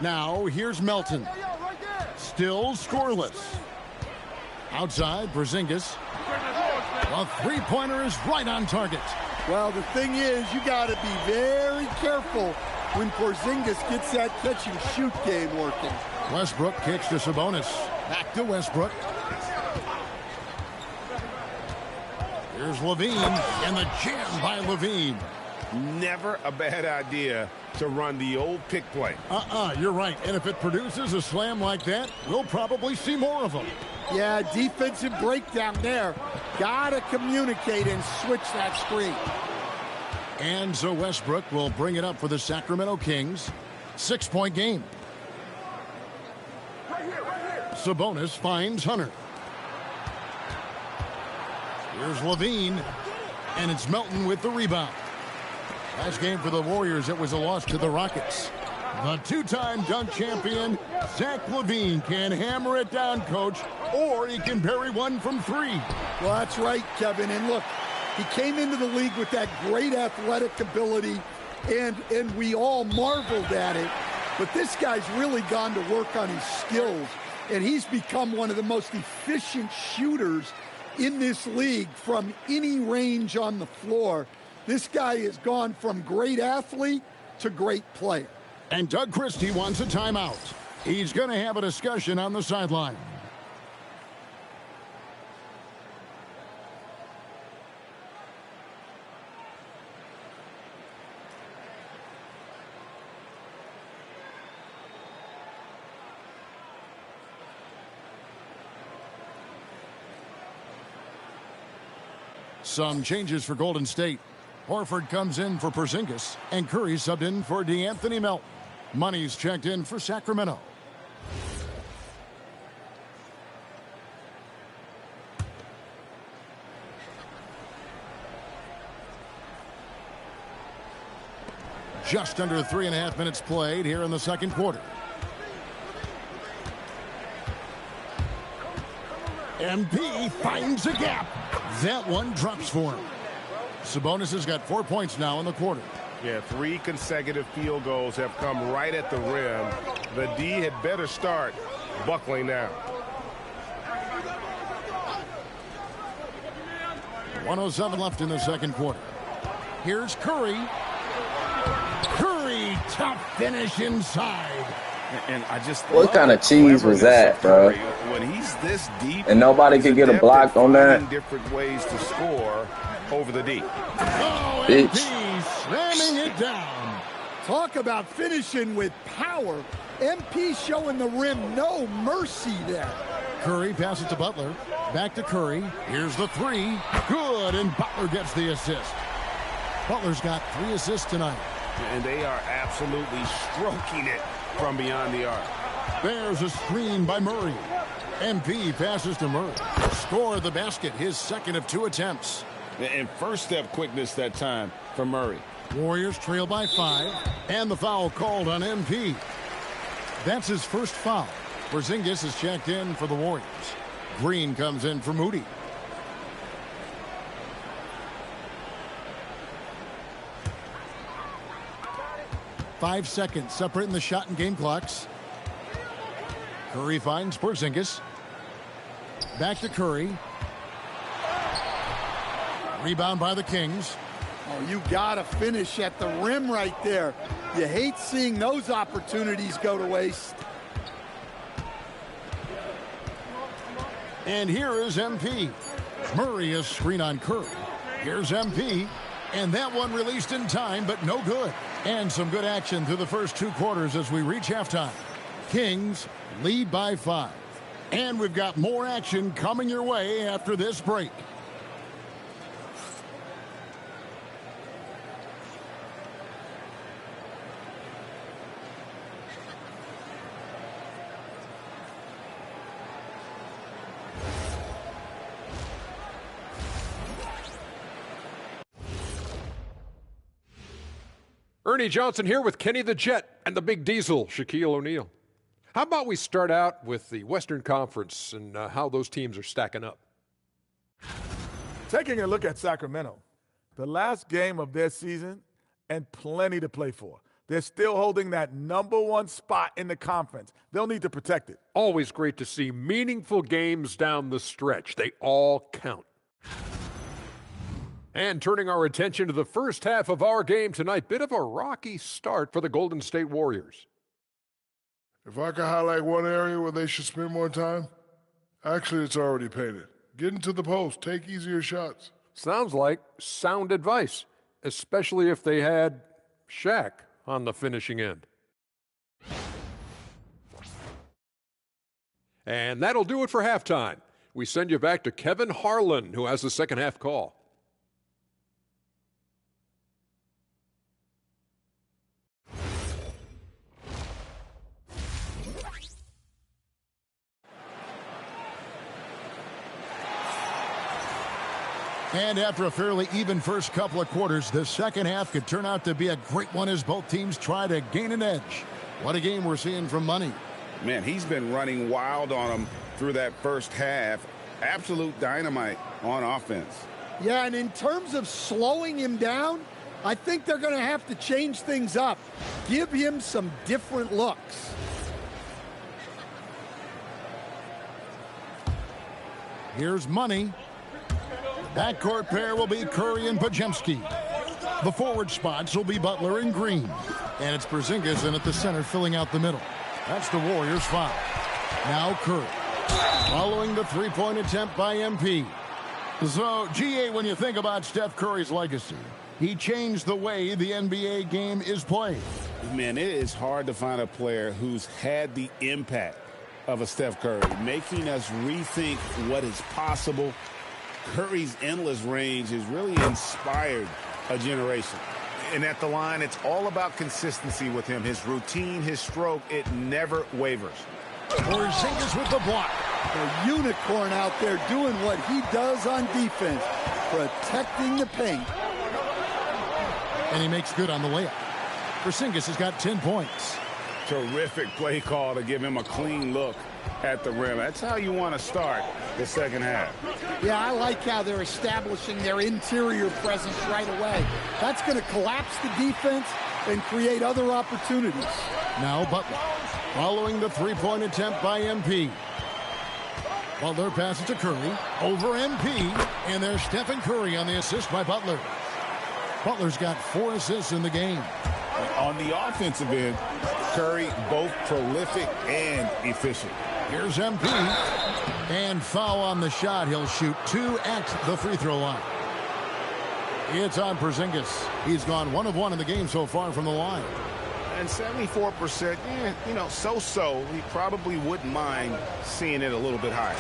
Now, here's Melton. Still scoreless. Outside, Porzingis. A three-pointer is right on target. Well, the thing is, you got to be very careful when Porzingis gets that catch-and-shoot game working. Westbrook kicks to Sabonis. Back to Westbrook. Here's Levine, and the jam by Levine. Never a bad idea to run the old pick play. You're right. And if it produces a slam like that, we'll probably see more of them. Yeah, defensive breakdown there. Gotta communicate and switch that screen. And so Westbrook will bring it up for the Sacramento Kings. 6-point game. Sabonis finds Hunter. Here's Levine. And it's Melton with the rebound. Last game for the Warriors, it was a loss to the Rockets. The two-time dunk champion, Zach LaVine, can hammer it down, Coach, or he can bury one from 3. Well, that's right, Kevin. And look, he came into the league with that great athletic ability, and we all marveled at it. But this guy's really gone to work on his skills, and he's become one of the most efficient shooters in this league from any range on the floor. This guy has gone from great athlete to great player. And Doug Christie wants a timeout. He's going to have a discussion on the sideline. Some changes for Golden State. Horford comes in for Porzingis, and Curry subbed in for DeAnthony Melton. Money's checked in for Sacramento. Just under 3.5 minutes played here in the second quarter. MP finds a gap. That one drops for him. Sabonis has got 4 points now in the quarter. Yeah, 3 consecutive field goals have come right at the rim. The D had better start buckling now. 1:07 left in the second quarter. Here's Curry. Curry, tough finish inside. And I just what kind of cheese was that, bro? When he's this deep, and nobody could get a block on that. Different ways to score over the D. Oh, MP slamming it down. Talk about finishing with power. MP showing the rim no mercy there. Curry passes to Butler. Back to Curry. Here's the 3. Good, and Butler gets the assist. Butler's got 3 assists tonight. And they are absolutely stroking it from beyond the arc. There's a screen by Murray. MP passes to Murray. Score the basket, his second of 2 attempts. And first step quickness that time for Murray. Warriors trail by 5, and the foul called on MP. That's his first foul. Porzingis is checked in for the Warriors. Green comes in for Moody. Five seconds separating the shot and game clocks. Curry finds Porzingis. Back to Curry. Rebound by the Kings. Oh, you got to finish at the rim right there. You hate seeing those opportunities go to waste. And here is MP. Murray is screen on Curry. Here's MP. And that one released in time, but no good. And some good action through the first 2 quarters as we reach halftime. Kings lead by 5. And we've got more action coming your way after this break. Ernie Johnson here with Kenny the Jet and the Big Diesel, Shaquille O'Neal. How about we start out with the Western Conference and how those teams are stacking up? Taking a look at Sacramento, the last game of their season and plenty to play for. They're still holding that #1 spot in the conference. They'll need to protect it. Always great to see meaningful games down the stretch. They all count. And turning our attention to the first half of our game tonight, bit of a rocky start for the Golden State Warriors. If I could highlight one area where they should spend more time, actually it's already painted. Get into the post, take easier shots. Sounds like sound advice, especially if they had Shaq on the finishing end. And that'll do it for halftime. We send you back to Kevin Harlan, who has the second half call. And after a fairly even first couple of quarters, the second half could turn out to be a great one as both teams try to gain an edge. What a game we're seeing from Money. Man, he's been running wild on them through that first half. Absolute dynamite on offense. Yeah, and in terms of slowing him down, I think they're going to have to change things up. Give him some different looks. Here's Money. Backcourt pair will be Curry and Podziemski. The forward spots will be Butler and Green. And it's Porzingis in at the center filling out the middle. That's the Warriors' foul. Now Curry. Following the three-point attempt by MP. So, GA, when you think about Steph Curry's legacy, he changed the way the NBA game is played. Man, it is hard to find a player who's had the impact of a Steph Curry, making us rethink what is possible. Curry's endless range has really inspired a generation. And at the line, it's all about consistency with him. His routine, his stroke, it never wavers. Porzingis with the block. A unicorn out there doing what he does on defense, protecting the paint. And he makes good on the layup. Porzingis has got 10 points. Terrific play call to give him a clean look at the rim. That's how you want to start the second half. Yeah, I like how they're establishing their interior presence right away. That's going to collapse the defense and create other opportunities. Now Butler, following the three-point attempt by MP. Butler passes to Curry, over MP, and there's Stephen Curry on the assist by Butler. Butler's got 4 assists in the game. On the offensive end, Curry both prolific and efficient. Here's MP, and foul on the shot. He'll shoot 2 at the free throw line. It's on Porzingis. He's gone 1 of 1 in the game so far from the line. And 74%, so-so. He probably wouldn't mind seeing it a little bit higher.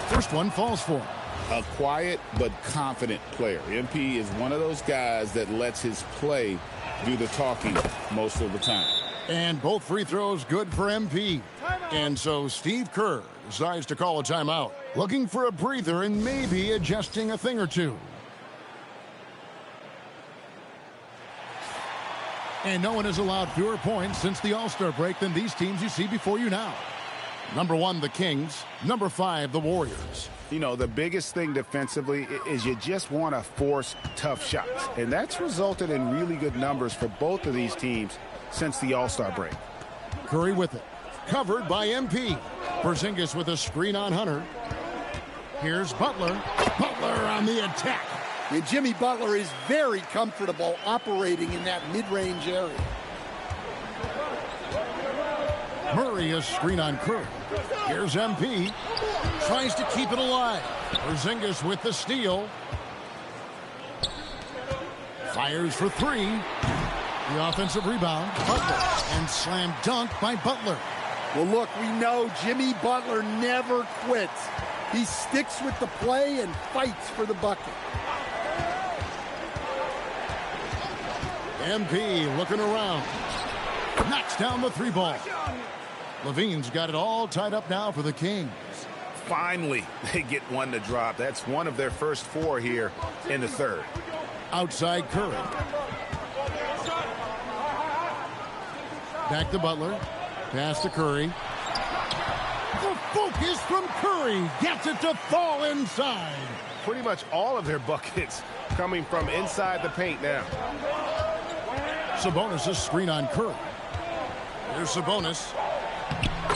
First one falls for him. A quiet but confident player. MP is one of those guys that lets his play do the talking most of the time. And both free throws good for MP. And so Steve Kerr decides to call a timeout, looking for a breather and maybe adjusting a thing or two. And no one has allowed fewer points since the All-Star break than these teams you see before you now. Number 1, the Kings. Number 5, the Warriors. You know, the biggest thing defensively is you just want to force tough shots. And that's resulted in really good numbers for both of these teams since the All-Star break. Curry with it. Covered by MP. Porzingis with a screen on Hunter. Here's Butler. Butler on the attack. And Jimmy Butler is very comfortable operating in that mid-range area. Murray a screen on Curry. Here's MP. Tries to keep it alive. Porzingis with the steal. Fires for 3. The offensive rebound. Butler. And slam dunk by Butler. Well, look, we know Jimmy Butler never quits. He sticks with the play and fights for the bucket. MP looking around. Knocks down the 3 ball. Levine's got it all tied up now for the Kings. Finally, they get one to drop. That's one of their first 4 here in the third. Outside Curry. Back to Butler. Pass to Curry. The focus from Curry. Gets it to fall inside. Pretty much all of their buckets coming from inside the paint now. Sabonis' screen on Curry. Here's Sabonis.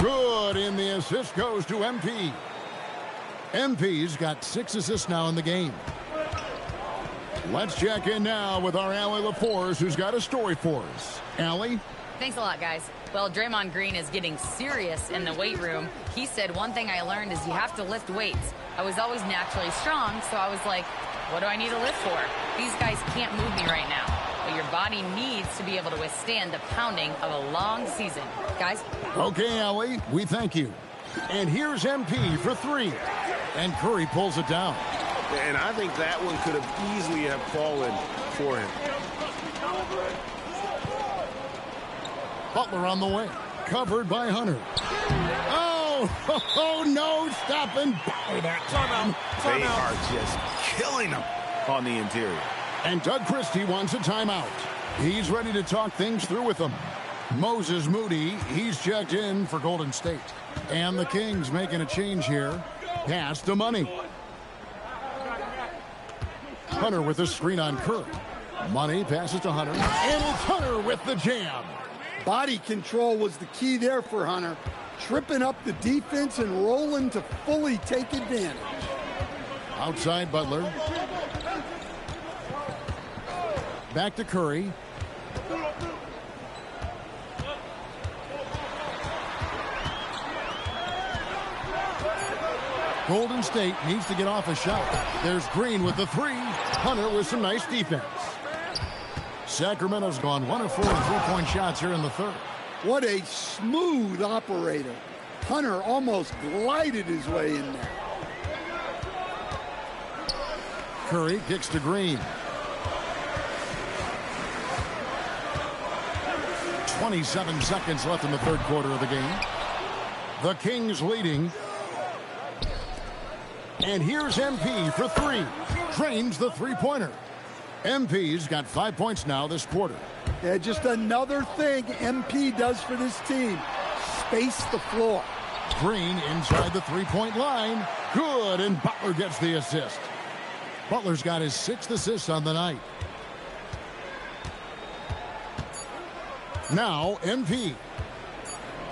Good, and the assist goes to MP. MP's got 6 assists now in the game. Let's check in now with our Allie LaForce, who's got a story for us. Allie? Thanks a lot, guys. Well, Draymond Green is getting serious in the weight room. He said, one thing I learned is you have to lift weights. I was always naturally strong, so I was like, what do I need to lift for? These guys can't move me right now. But your body needs to be able to withstand the pounding of a long season. Guys? Okay, Allie, we thank you. And here's MP for 3. And Curry pulls it down. And I think that one could have easily have fallen for him. Butler on the way. Covered by Hunter. Oh, no, stopping. They are just killing him on the interior. And Doug Christie wants a timeout. He's ready to talk things through with them. Moses Moody, he's checked in for Golden State. And the Kings making a change here. Pass to Money. Hunter with a screen on Curry. Money passes to Hunter. And it's Hunter with the jam. Body control was the key there for Hunter. Tripping up the defense and rolling to fully take advantage. Outside Butler. back to Curry. Golden State needs to get off a shot. There's Green with the three. Hunter with some nice defense. Sacramento's gone 1 of 4 on three-point shots here in the third. What a smooth operator. Hunter almost glided his way in there. Curry kicks to Green. 27 seconds left in the third quarter of the game. The Kings leading. And here's MP for three. Drains the three-pointer. MP's got 5 points now this quarter. Yeah, just another thing MP does for this team. Space the floor. Green inside the three-point line. Good, and Butler gets the assist. Butler's got his 6th assist on the night. Now MP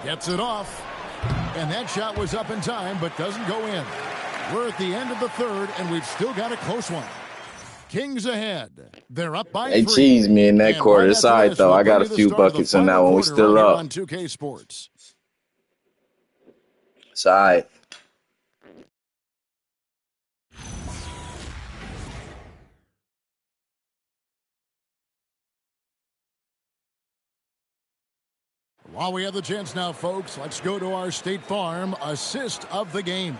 gets it off. And that shot was up in time, but doesn't go in. We're at the end of the third, and we've still got a close one. Kings ahead. They're up by 3. They cheesed me in that quarter. It's all right, though. I got a few buckets in that one. We still up. On 2K Sports. It's all right. While we have the chance now, folks, let's go to our State Farm assist of the game.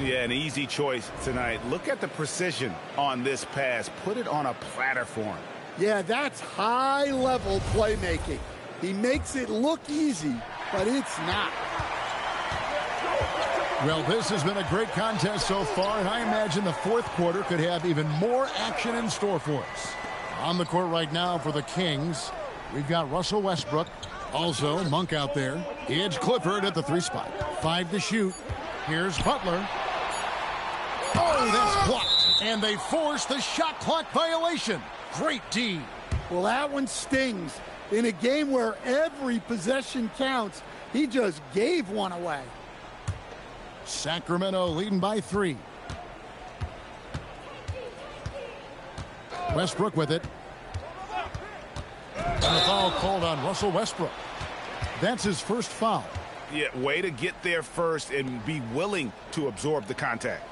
Yeah, an easy choice tonight. Look at the precision on this pass. Put it on a platter for him. Yeah, that's high-level playmaking. He makes it look easy, but it's not. Well, this has been a great contest so far, and I imagine the fourth quarter could have even more action in store for us. On the court right now for the Kings, we've got Russell Westbrook. Also, Monk out there. It's Clifford at the 3 spot. 5 to shoot. Here's Butler. Oh, that's blocked. And they force the shot clock violation. Great D. Well, that one stings. In a game where every possession counts, he just gave one away. Sacramento leading by 3. Westbrook with it. And the foul called on Russell Westbrook. That's his first foul. Yeah, way to get there first and be willing to absorb the contact.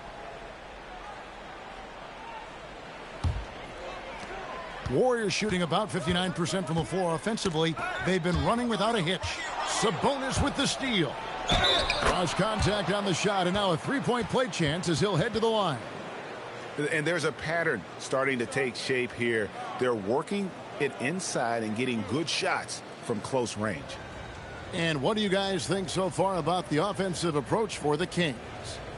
Warriors shooting about 59% from the floor offensively. They've been running without a hitch. Sabonis with the steal. Cross contact on the shot, and now a three-point play chance as he'll head to the line. And there's a pattern starting to take shape here. They're working it inside and getting good shots from close range. And what do you guys think so far about the offensive approach for the Kings?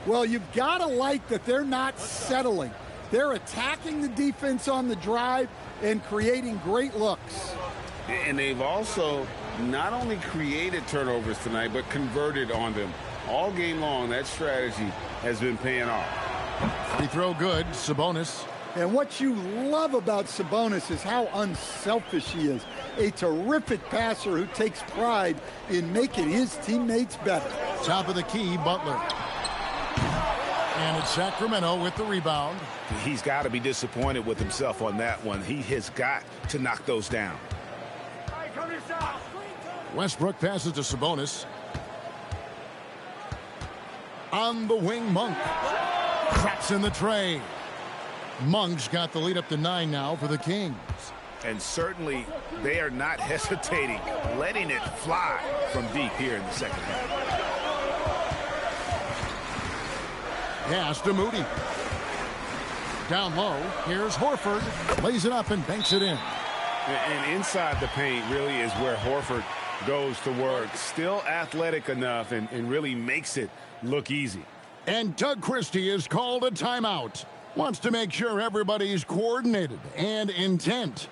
Well, you've got to like that they're not settling. They're attacking the defense on the drive and creating great looks. And they've also not only created turnovers tonight, but converted on them. All game long, that strategy has been paying off. Free throw good, Sabonis. And what you love about Sabonis is how unselfish he is. A terrific passer who takes pride in making his teammates better. Top of the key, Butler. And it's Sacramento with the rebound. He's got to be disappointed with himself on that one. He has got to knock those down. Westbrook passes to Sabonis. On the wing, Monk. Traps in the tray. Monk's got the lead up to 9 now for the Kings. And certainly they are not hesitating, letting it fly from deep here in the second half. Pass to Moody. Down low, here's Horford. Lays it up and banks it in. And inside the paint really is where Horford goes to work. Still athletic enough and really makes it look easy. And Doug Christie is called a timeout. Wants to make sure everybody's coordinated and intent.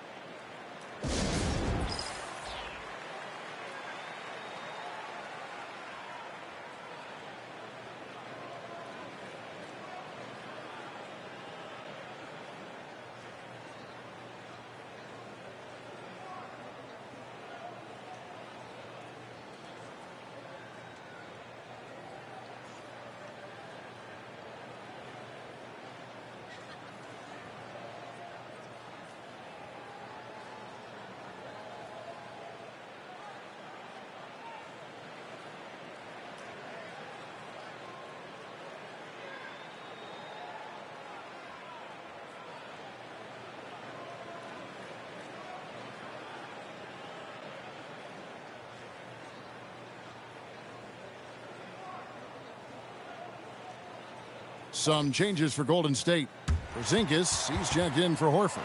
Some changes for Golden State. Porzingis, he's checked in for Horford.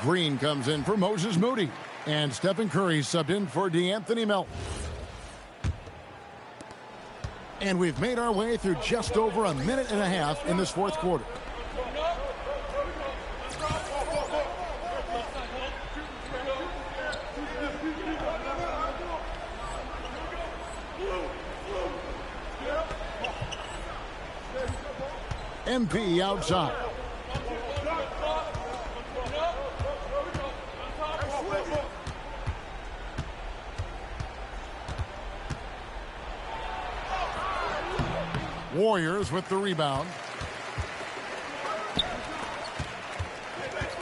Green comes in for Moses Moody. And Stephen Curry subbed in for DeAnthony Melton. And we've made our way through just over a minute and a half in this fourth quarter. MP outside. Warriors with the rebound.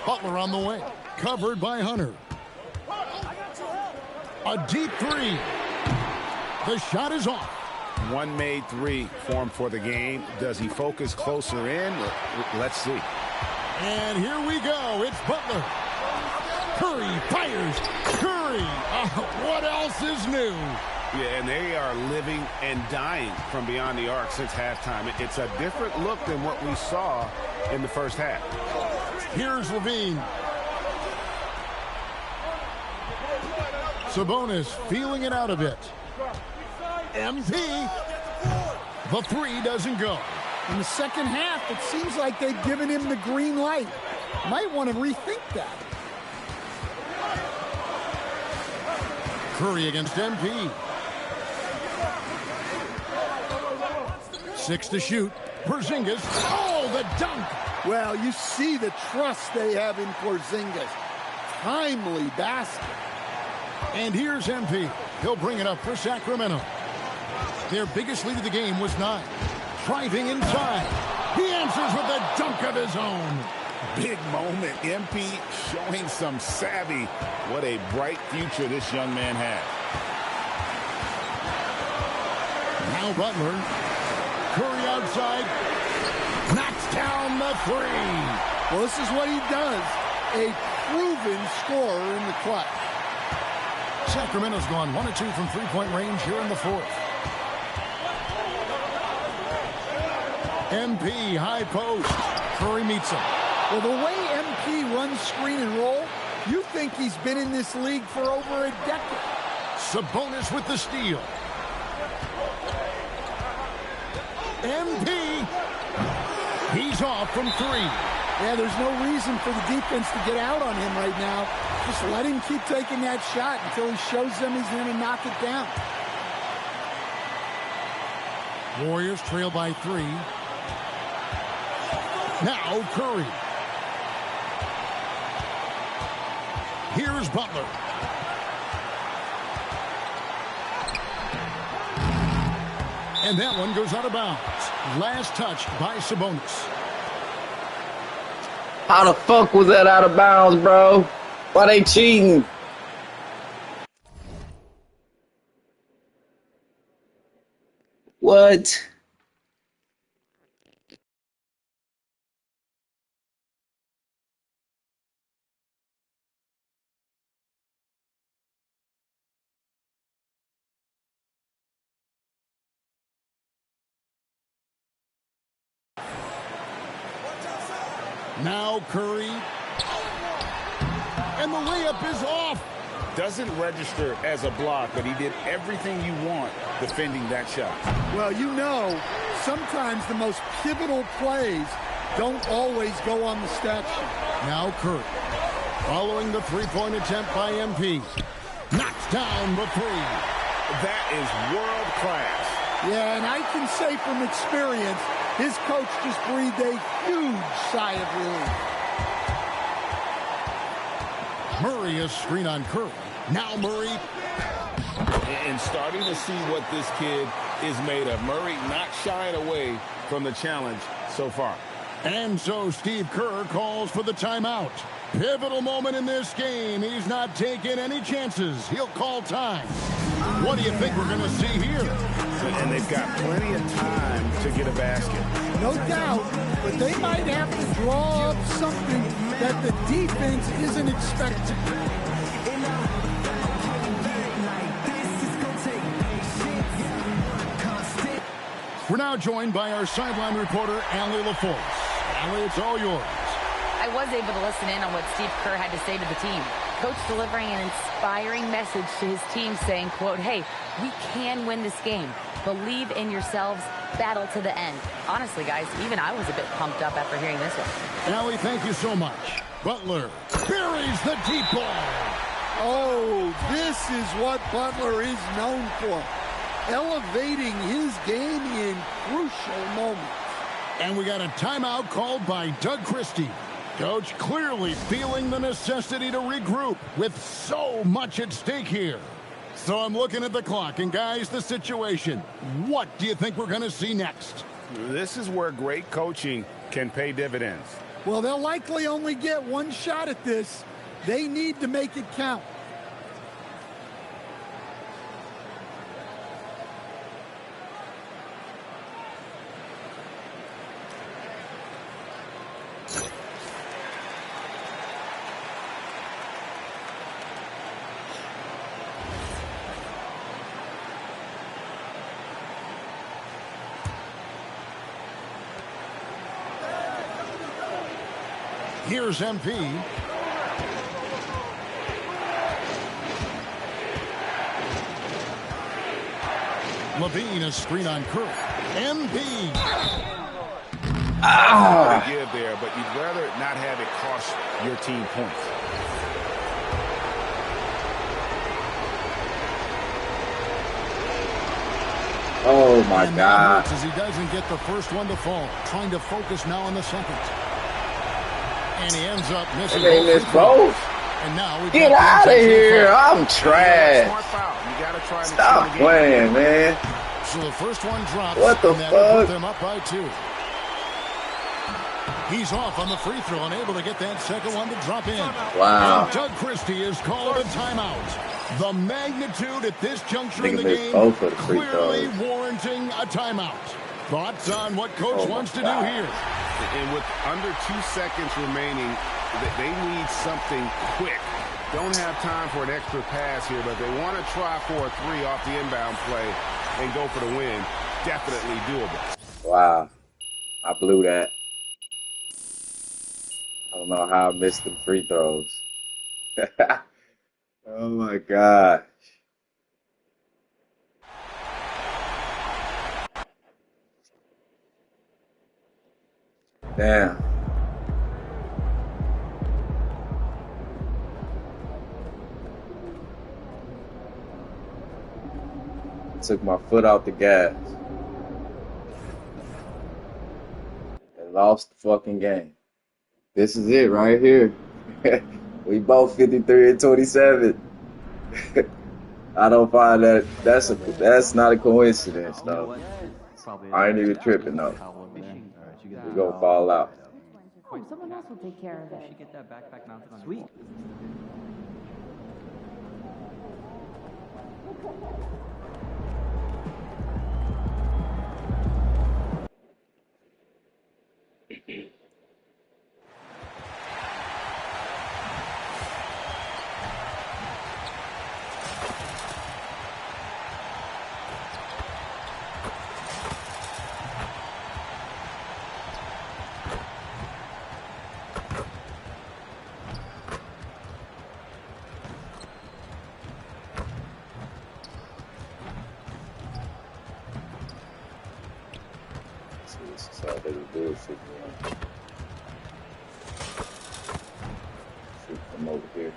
Butler on the way. Covered by Hunter. A deep three. The shot is off. One made three for him for the game. Does he focus closer in? Let's see. And here we go. It's Butler. Curry fires. Curry. What else is new? Yeah, and they are living and dying from beyond the arc since halftime. It's a different look than what we saw in the first half. Here's Levine. Sabonis feeling it out a bit. MP. The three doesn't go. In the second half, it seems like they've given him the green light. Might want to rethink that. Curry against MP. 6 to shoot. Porzingis. Oh, the dunk. Well, you see the trust they have in Porzingis. Timely basket. And here's MP. He'll bring it up for Sacramento. Their biggest lead of the game was 9. Driving inside. He answers with a dunk of his own. Big moment. MP showing some savvy. What a bright future this young man has. Now Butler. Curry outside. Knocks down the three. Well, this is what he does. A proven scorer in the clutch. Sacramento's gone 1 of 2 from three-point range here in the fourth. MP high post. Curry meets him. Well, the way MP runs screen and roll, you think he's been in this league for over a decade. Sabonis with the steal. MP. He's off from 3. Yeah, there's no reason for the defense to get out on him right now. Just let him keep taking that shot until he shows them he's going to knock it down. Warriors trail by 3. Now Curry. Here's Butler. And that one goes out of bounds. Last touch by Sabonis. How the fuck was that out of bounds, bro? Why they cheating? What? Now Curry. And the layup is off. Doesn't register as a block, but he did everything you want defending that shot. Well, you know, sometimes the most pivotal plays don't always go on the stat sheet. Now Curry. Following the three-point attempt by MP. Knocks down the 3. That is world class. Yeah, and I can say from experience, his coach just breathed a huge sigh of relief. Murray is screen on Curry. Now Murray. And starting to see what this kid is made of. Murray not shying away from the challenge so far. And so Steve Kerr calls for the timeout. Pivotal moment in this game. He's not taking any chances. He'll call time. What do you think we're going to see here? And they've got plenty of time to get a basket. No doubt, but they might have to draw up something that the defense isn't expecting. We're now joined by our sideline reporter, Allie LaForce. Allie, it's all yours. I was able to listen in on what Steve Kerr had to say to the team. Coach delivering an inspiring message to his team saying, quote, hey, we can win this game. Believe in yourselves. Battle to the end. Honestly, guys, even I was a bit pumped up after hearing this one. Allie, thank you so much. Butler buries the deep ball. Oh, this is what Butler is known for. Elevating his game in crucial moments. And we got a timeout called by Doug Christie. Coach clearly feeling the necessity to regroup with so much at stake here. So I'm looking at the clock, and guys, the situation. What do you think we're going to see next? This is where great coaching can pay dividends. Well, they'll likely only get one shot at this. They need to make it count. Here's MP. Levine, a screen on Curry. MP. Give there, but you'd rather not have it cost your team points. Oh my God! As he doesn't get the first one to fall, trying to focus now on the second. And he ends up missing both. And now we get out of here. I'm trash. Stop playing, man. So the first one drops. What the fuck? Put them up by 2. He's off on the free throw, unable to get that second one to drop in. Wow. And Doug Christie is called a timeout. The magnitude at this juncture in the game clearly warranting a timeout. Thoughts on what Coach wants to do here? And with under 2 seconds remaining, they need something quick. Don't have time for an extra pass here, but they want to try for a 3 off the inbound play and go for the win. Definitely doable. Wow. I blew that. I don't know how I missed the free throws. Oh my God. Damn. Took my foot out the gas. And lost the fucking game. This is it right here. We both 53 and 27. I don't find that that's not a coincidence though. I ain't even tripping though. We're gonna fall out. Oh, someone else will take care of it. She get that backpack mounted on. Sweet. Shoot from over here.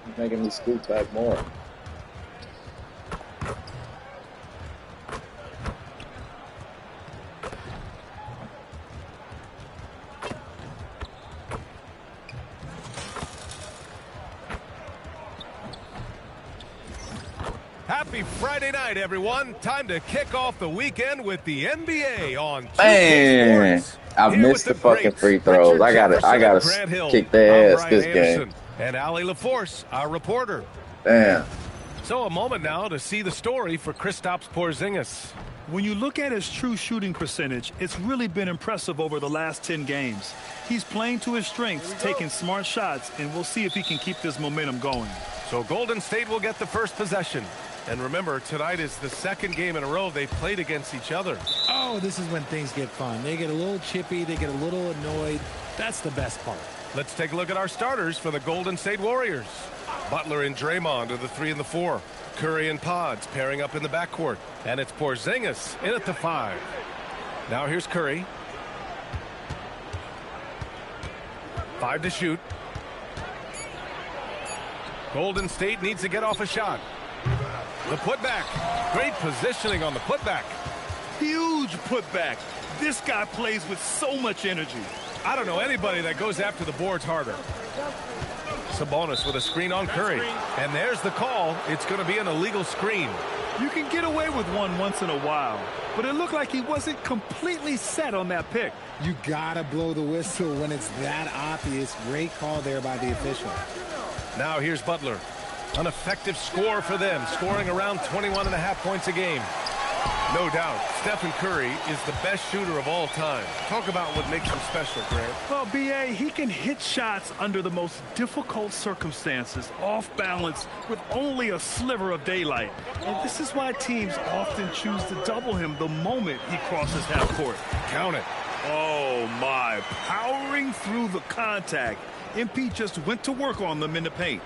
He's making me scoot back more. Happy Friday night, everyone. Time to kick off the weekend with the NBA on Man, I missed the fucking free throws. I gotta kick their ass this game. And Allie LaForce, our reporter. Damn. So a moment now to see the story for Kristaps Porzingis. When you look at his true shooting percentage, it's really been impressive over the last 10 games. He's playing to his strengths, taking smart shots, and we'll see if he can keep this momentum going. So Golden State will get the first possession. And remember, tonight is the second game in a row they've played against each other. Oh, this is when things get fun. They get a little chippy, they get a little annoyed. That's the best part. Let's take a look at our starters for the Golden State Warriors. Butler and Draymond are the 3 and the 4. Curry and Pods pairing up in the backcourt. And it's Porzingis in at the 5. Now here's Curry. 5 to shoot. Golden State needs to get off a shot. The putback. Great positioning on the putback. Huge putback. This guy plays with so much energy. I don't know anybody that goes after the boards harder. Sabonis with a screen on Curry. And there's the call. It's going to be an illegal screen. You can get away with one once in a while, but it looked like he wasn't completely set on that pick. You gotta blow the whistle when it's that obvious. Great call there by the official. Now here's Butler. An effective score for them, scoring around 21.5 points a game. No doubt, Stephen Curry is the best shooter of all time. Talk about what makes him special, Grant. Well, B.A., he can hit shots under the most difficult circumstances, off balance, with only a sliver of daylight. And this is why teams often choose to double him the moment he crosses half court. Count it. Oh, my. Powering through the contact. MP just went to work on them in the paint.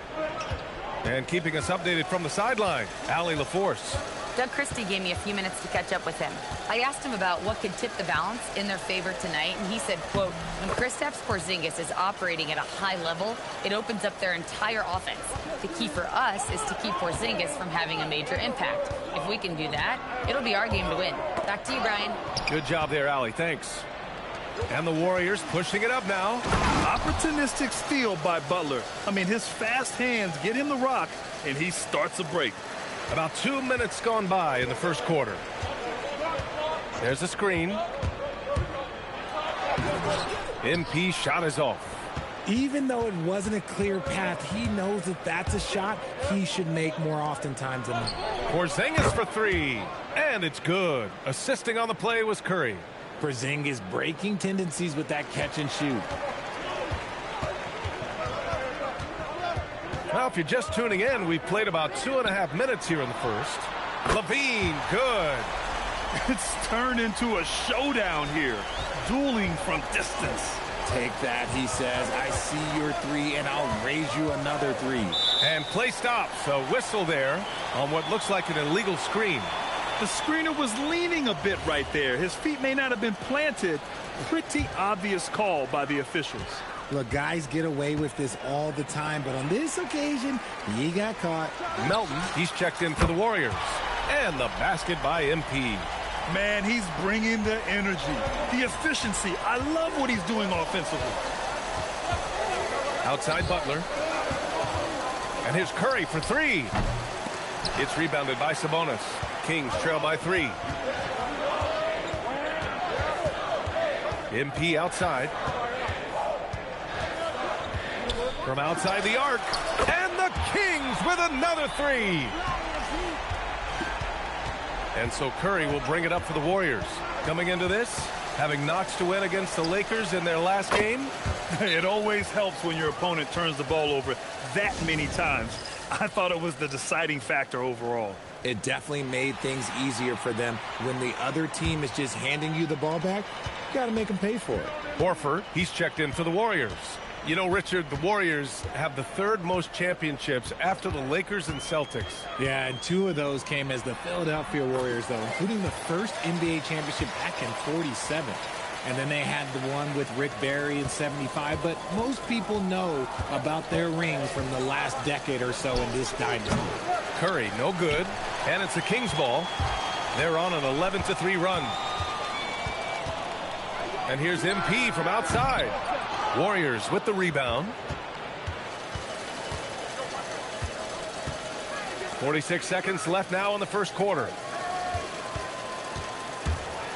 And keeping us updated from the sideline, Allie LaForce. Doug Christie gave me a few minutes to catch up with him. I asked him about what could tip the balance in their favor tonight, and he said, quote, when Kristaps Porzingis is operating at a high level, it opens up their entire offense. The key for us is to keep Porzingis from having a major impact. If we can do that, it'll be our game to win. Back to you, Brian. Good job there, Allie. Thanks. And the Warriors pushing it up now. Opportunistic steal by Butler. I mean, his fast hands get him the rock, and he starts a break. About 2 minutes gone by in the first quarter. There's a screen. MP shot is off. Even though it wasn't a clear path, he knows that that's a shot he should make more oftentimes than not. Porzingis for 3, and it's good. Assisting on the play was Curry. Porzingis breaking tendencies with that catch and shoot. Now, if you're just tuning in, we've played about 2.5 minutes here in the first. Levine, good. It's turned into a showdown here. Dueling from distance. Take that, he says. I see your 3, and I'll raise you another 3. And play stops. A whistle there on what looks like an illegal screen. The screener was leaning a bit right there. His feet may not have been planted. Pretty obvious call by the officials. Look, guys get away with this all the time, but on this occasion, he got caught. Melton, he's checked in for the Warriors. And the basket by MP. Man, he's bringing the energy, the efficiency. I love what he's doing offensively. Outside Butler. And here's Curry for 3. It's rebounded by Sabonis. Kings trail by 3. MP outside. From outside the arc. And the Kings with another 3. And so Curry will bring it up for the Warriors. Coming into this, having notched a win against the Lakers in their last game. It always helps when your opponent turns the ball over that many times. I thought it was the deciding factor overall. It definitely made things easier for them. When the other team is just handing you the ball back, you got to make them pay for it. Horford, he's checked in for the Warriors. You know, Richard, the Warriors have the 3rd most championships after the Lakers and Celtics. Yeah, and 2 of those came as the Philadelphia Warriors, though, including the first NBA championship back in '47. And then they had the one with Rick Barry in '75. But most people know about their rings from the last decade or so in this dynasty. Curry, no good. And it's the Kings ball. They're on an 11-3 run. And here's MP from outside. Warriors with the rebound. 46 seconds left now in the first quarter.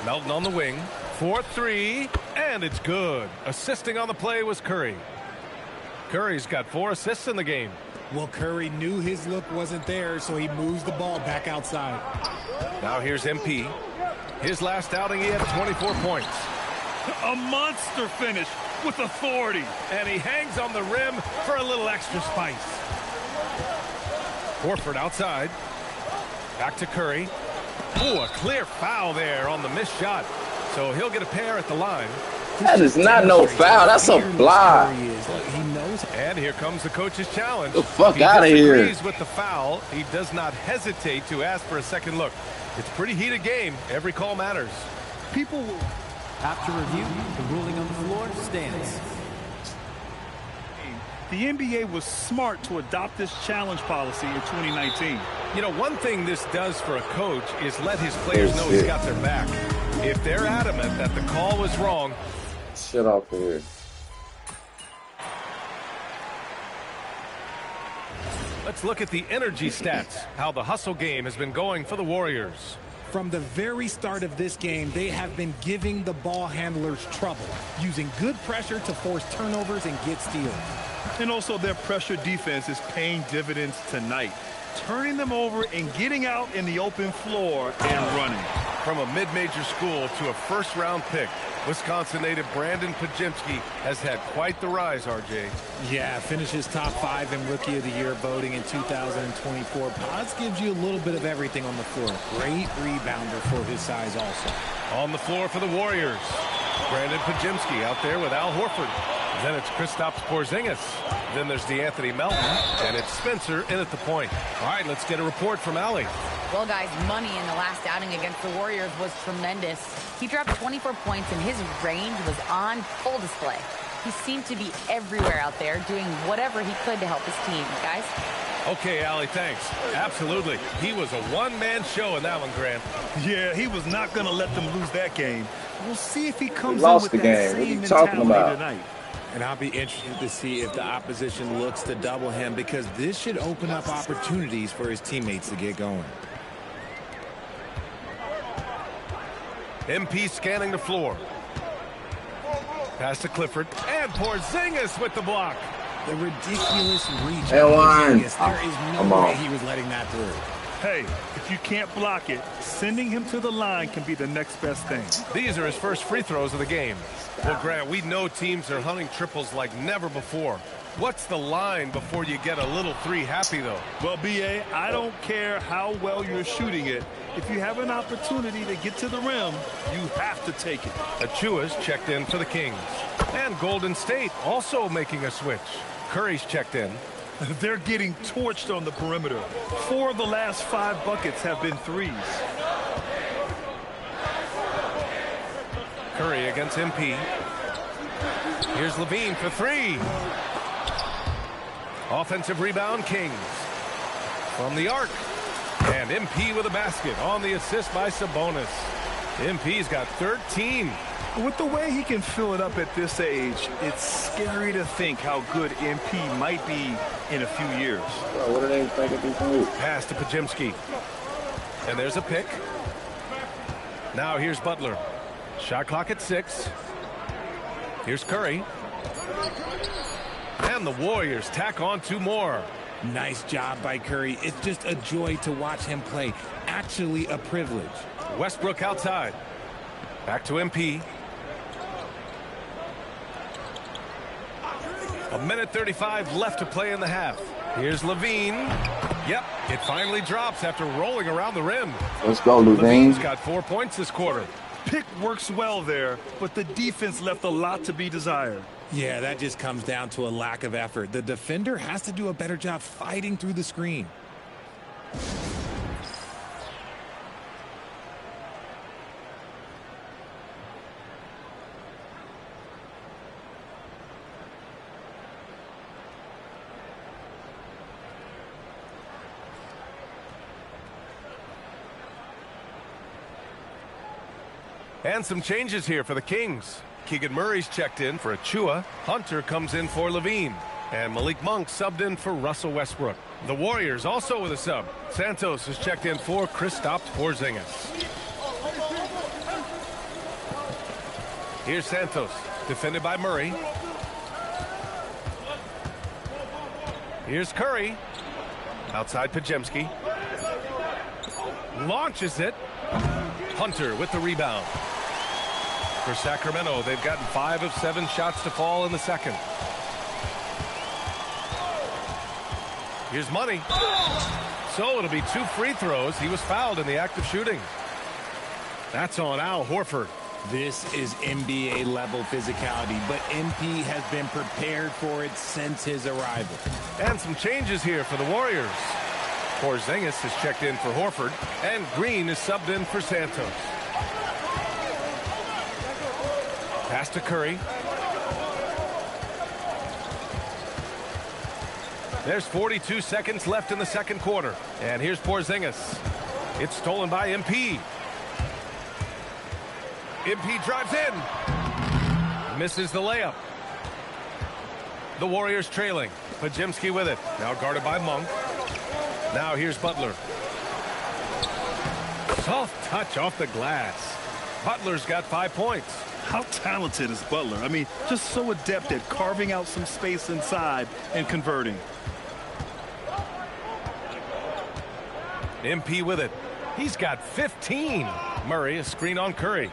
Melton on the wing. 4-3, and it's good. Assisting on the play was Curry. Curry's got 4 assists in the game. Well, Curry knew his look wasn't there, so he moves the ball back outside. Now here's MP. His last outing, he had 24 points. A monster finish with authority. And he hangs on the rim for a little extra spice. Horford outside. Back to Curry. Oh, a clear foul there on the missed shot. So he'll get a pair at the line. That is not no foul. That's a block. He knows. And here comes the coach's challenge. The fuck out of here. He disagrees with the foul. He does not hesitate to ask for a second look. It's a pretty heated game. Every call matters. People will... After review, the ruling on the floor stands. The NBA was smart to adopt this challenge policy in 2019. You know, one thing this does for a coach is let his players know he's got their back. If they're adamant that the call was wrong, shut up here. Let's look at the energy stats, how the hustle game has been going for the Warriors. From the very start of this game, they have been giving the ball handlers trouble, using good pressure to force turnovers and get steals. And also their pressure defense is paying dividends tonight, turning them over and getting out in the open floor and running. From a mid-major school to a first-round pick, Wisconsin native Brandon Pajemski has had quite the rise, RJ. Yeah, finishes top 5 in Rookie of the Year voting in 2024. Paz gives you a little bit of everything on the floor. Great rebounder for his size also. On the floor for the Warriors, Brandon Pajemski out there with Al Horford. Then it's Kristaps Porzingis. Then there's DeAnthony Melton. And it's Spencer in at the point. All right, let's get a report from Allie. Well, guys, money in the last outing against the Warriors was tremendous. He dropped 24 points, and his range was on full display. He seemed to be everywhere out there, doing whatever he could to help his team. Guys? Okay, Allie, thanks. Absolutely. He was a one-man show in that one, Grant. Yeah, he was not going to let them lose that game. We'll see if he comes in with the that game. same What are you talking mentality about? tonight. And I'll be interested to see if the opposition looks to double him, because this should open up opportunities for his teammates to get going. MP scanning the floor. Pass to Clifford. And Porzingis with the block. The ridiculous reach Hey, of Warren. Porzingis. There is no Come way on. he was letting that through. Hey, if you can't block it, sending him to the line can be the next best thing. These are his first free throws of the game. Well, Grant, we know teams are hunting triples like never before. What's the line before you get a little three happy, though? Well, B.A., I don't care how well you're shooting it. If you have an opportunity to get to the rim, you have to take it. Achua's checked in for the Kings. And Golden State also making a switch. Curry's checked in. They're getting torched on the perimeter. 4 of the last 5 buckets have been threes. Curry against MP. Here's Levine for 3. Offensive rebound, Kings. From the arc. And MP with a basket on the assist by Sabonis. MP's got 13. With the way he can fill it up at this age, it's scary to think how good MP might be in a few years. Bro, what do they think of these moves? Pass to Pajemski. And there's a pick. Now here's Butler. Shot clock at 6. Here's Curry. And the Warriors tack on 2 more. Nice job by Curry. It's just a joy to watch him play. Actually a privilege. Westbrook outside. Back to MP. A minute 35 left to play in the half. Here's Levine. Yep, it finally drops after rolling around the rim. Let's go, Levine. Levine's got 4 points this quarter. Pick works well there, but the defense left a lot to be desired. Yeah, that just comes down to a lack of effort. The defender has to do a better job fighting through the screen. And some changes here for the Kings. Keegan Murray's checked in for Achua. Hunter comes in for Levine. And Malik Monk subbed in for Russell Westbrook. The Warriors also with a sub. Santos is checked in for Kristaps Porzingis. Here's Santos, defended by Murray. Here's Curry. Outside Pajemski. Launches it. Hunter with the rebound. For Sacramento, they've gotten 5 of 7 shots to fall in the second. Here's Money. So it'll be 2 free throws. He was fouled in the act of shooting. That's on Al Horford. This is NBA level physicality, but MP has been prepared for it since his arrival. And some changes here for the Warriors. Porzingis has checked in for Horford, and Green is subbed in for Santos. Pass to Curry. There's 42 seconds left in the second quarter. And here's Porzingis. It's stolen by MP. MP drives in. Misses the layup. The Warriors trailing. Pajemski with it. Now guarded by Monk. Now here's Butler. Soft touch off the glass. Butler's got 5 points. How talented is Butler? I mean, just so adept at carving out some space inside and converting. MP with it. He's got 15. Murray, a screen on Curry.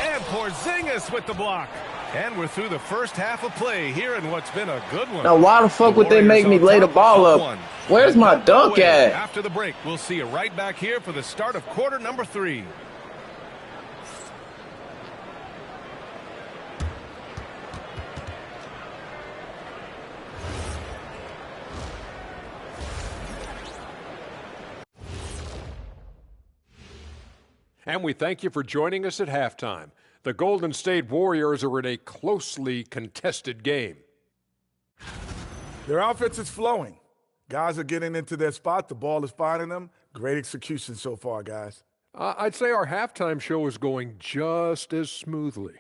And Porzingis with the block. And we're through the first half of play here in what's been a good one. Now, why the fuck would they make me lay the ball up? Where's my dunk at? After the break, we'll see you right back here for the start of quarter number 3. And we thank you for joining us at halftime. The Golden State Warriors are in a closely contested game. Their offense is flowing. Guys are getting into their spot. The ball is finding them. Great execution so far, guys. I'd say our halftime show is going just as smoothly.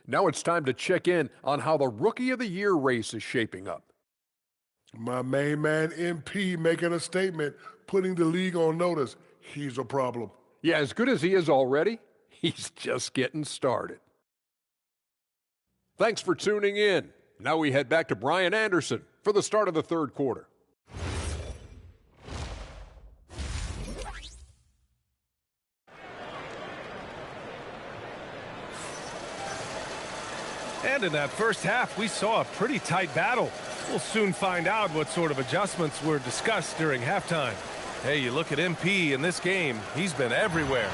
Now it's time to check in on how the Rookie of the Year race is shaping up. My main man, MP, making a statement, putting the league on notice. He's a problem. Yeah, as good as he is already, he's just getting started. Thanks for tuning in. Now we head back to Brian Anderson for the start of the third quarter. And in that first half, we saw a pretty tight battle. We'll soon find out what sort of adjustments were discussed during halftime. Hey, you look at MP in this game, he's been everywhere.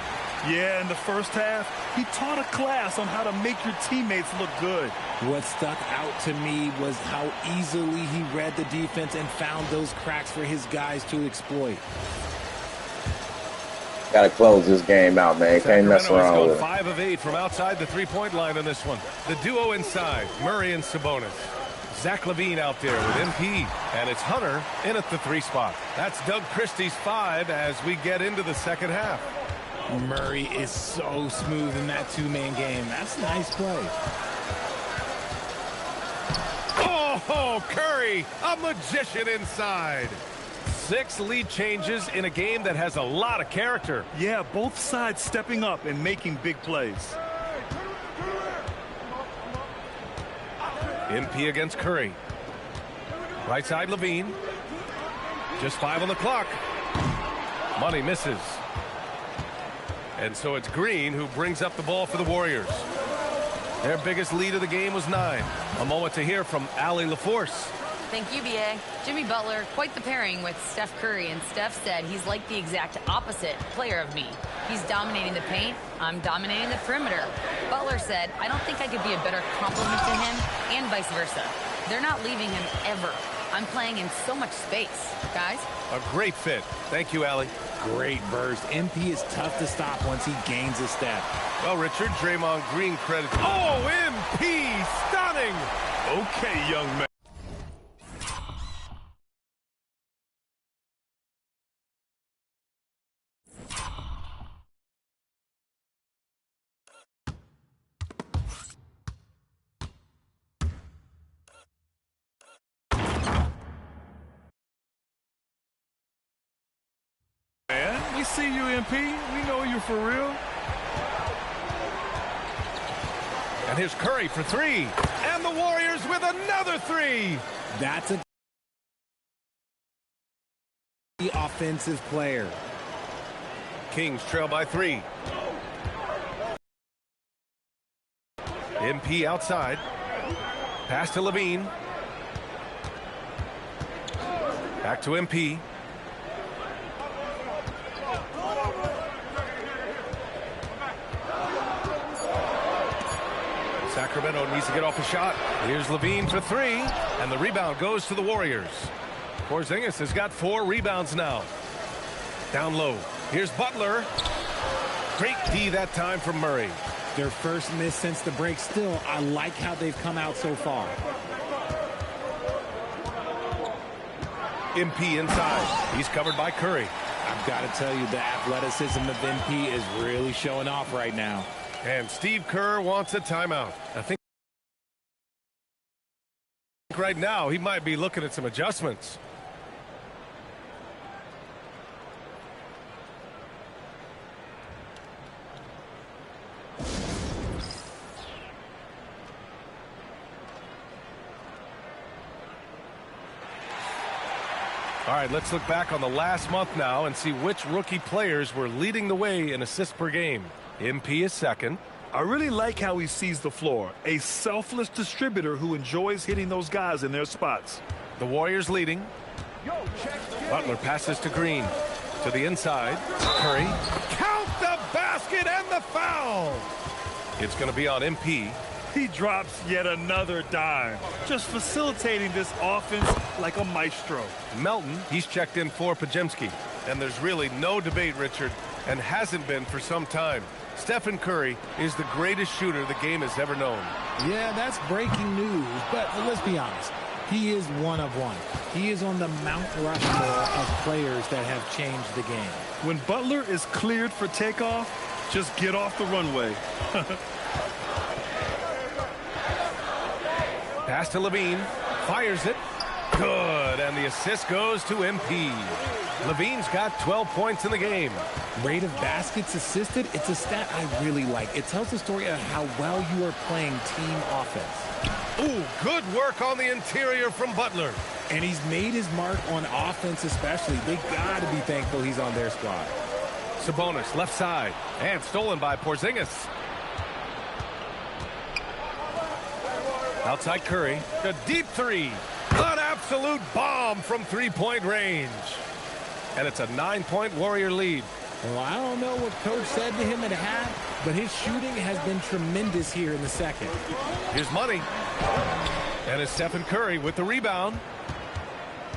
Yeah, in the first half, he taught a class on how to make your teammates look good. What stuck out to me was how easily he read the defense and found those cracks for his guys to exploit. Gotta close this game out, man. Can't mess around with it. 5 of 8 from outside the three-point line on this one. The duo inside, Murray and Sabonis. Zach LaVine out there with MP, and it's Hunter in at the 3 spot. That's Doug Christie's 5 as we get into the second half. Murray is so smooth in that 2-man game. That's a nice play. Oh, Curry, a magician inside. 6 lead changes in a game that has a lot of character. Yeah, both sides stepping up and making big plays. MP against Curry. Right side, LaVine. Just 5 on the clock. Money misses. And so it's Green who brings up the ball for the Warriors. Their biggest lead of the game was 9. A moment to hear from Allie LaForce. Thank you, B.A. Jimmy Butler, quite the pairing with Steph Curry, and Steph said he's like the exact opposite player of me. He's dominating the paint, I'm dominating the perimeter. Butler said, I don't think I could be a better complement to him, and vice versa. They're not leaving him ever. I'm playing in so much space. Guys? A great fit. Thank you, Allie. Great burst. MP is tough to stop once he gains a step. Well, Richard, Draymond Green credit. Oh, MP! Stunning! Okay, young man. Man, we see you, MP. We know you're for real. And here's Curry for three. And the Warriors with another three. That's a offensive player. Kings trail by three. MP outside. Pass to Levine. Back to MP. Sacramento needs to get off a shot. Here's Levine for three, and the rebound goes to the Warriors. Porzingis has got 4 rebounds now. Down low. Here's Butler. Great D that time from Murray. Their first miss since the break. Still, I like how they've come out so far. MP inside. He's covered by Curry. I've got to tell you, the athleticism of MP is really showing off right now. And Steve Kerr wants a timeout. I think right now he might be looking at some adjustments. All right, let's look back on the last month now and see which rookie players were leading the way in assists per game. MP is second. I really like how he sees the floor. A selfless distributor who enjoys hitting those guys in their spots. The Warriors leading. Butler passes to Green. To the inside. Curry. Count the basket and the foul. It's going to be on MP. He drops yet another dime. Just facilitating this offense like a maestro. Melton, he's checked in for Pajemski. And there's really no debate, Richard, and hasn't been for some time. Stephen Curry is the greatest shooter the game has ever known. Yeah, that's breaking news, but let's be honest. He is one of one. He is on the Mount Rushmore of players that have changed the game. When Butler is cleared for takeoff, just get off the runway. Pass to Levine. Fires it. Good. And the assist goes to MP. Levine's got 12 points in the game. Rate of baskets assisted, it's a stat I really like. It tells the story of how well you are playing team offense. Ooh, good work on the interior from Butler. And he's made his mark on offense especially. They got to be thankful he's on their squad. Sabonis left side. And stolen by Porzingis. Outside Curry. A deep three. An absolute bomb from three-point range. And it's a 9-point Warrior lead. Well, I don't know what Coach said to him at half, but his shooting has been tremendous here in the second. Here's Money. And it's Stephen Curry with the rebound.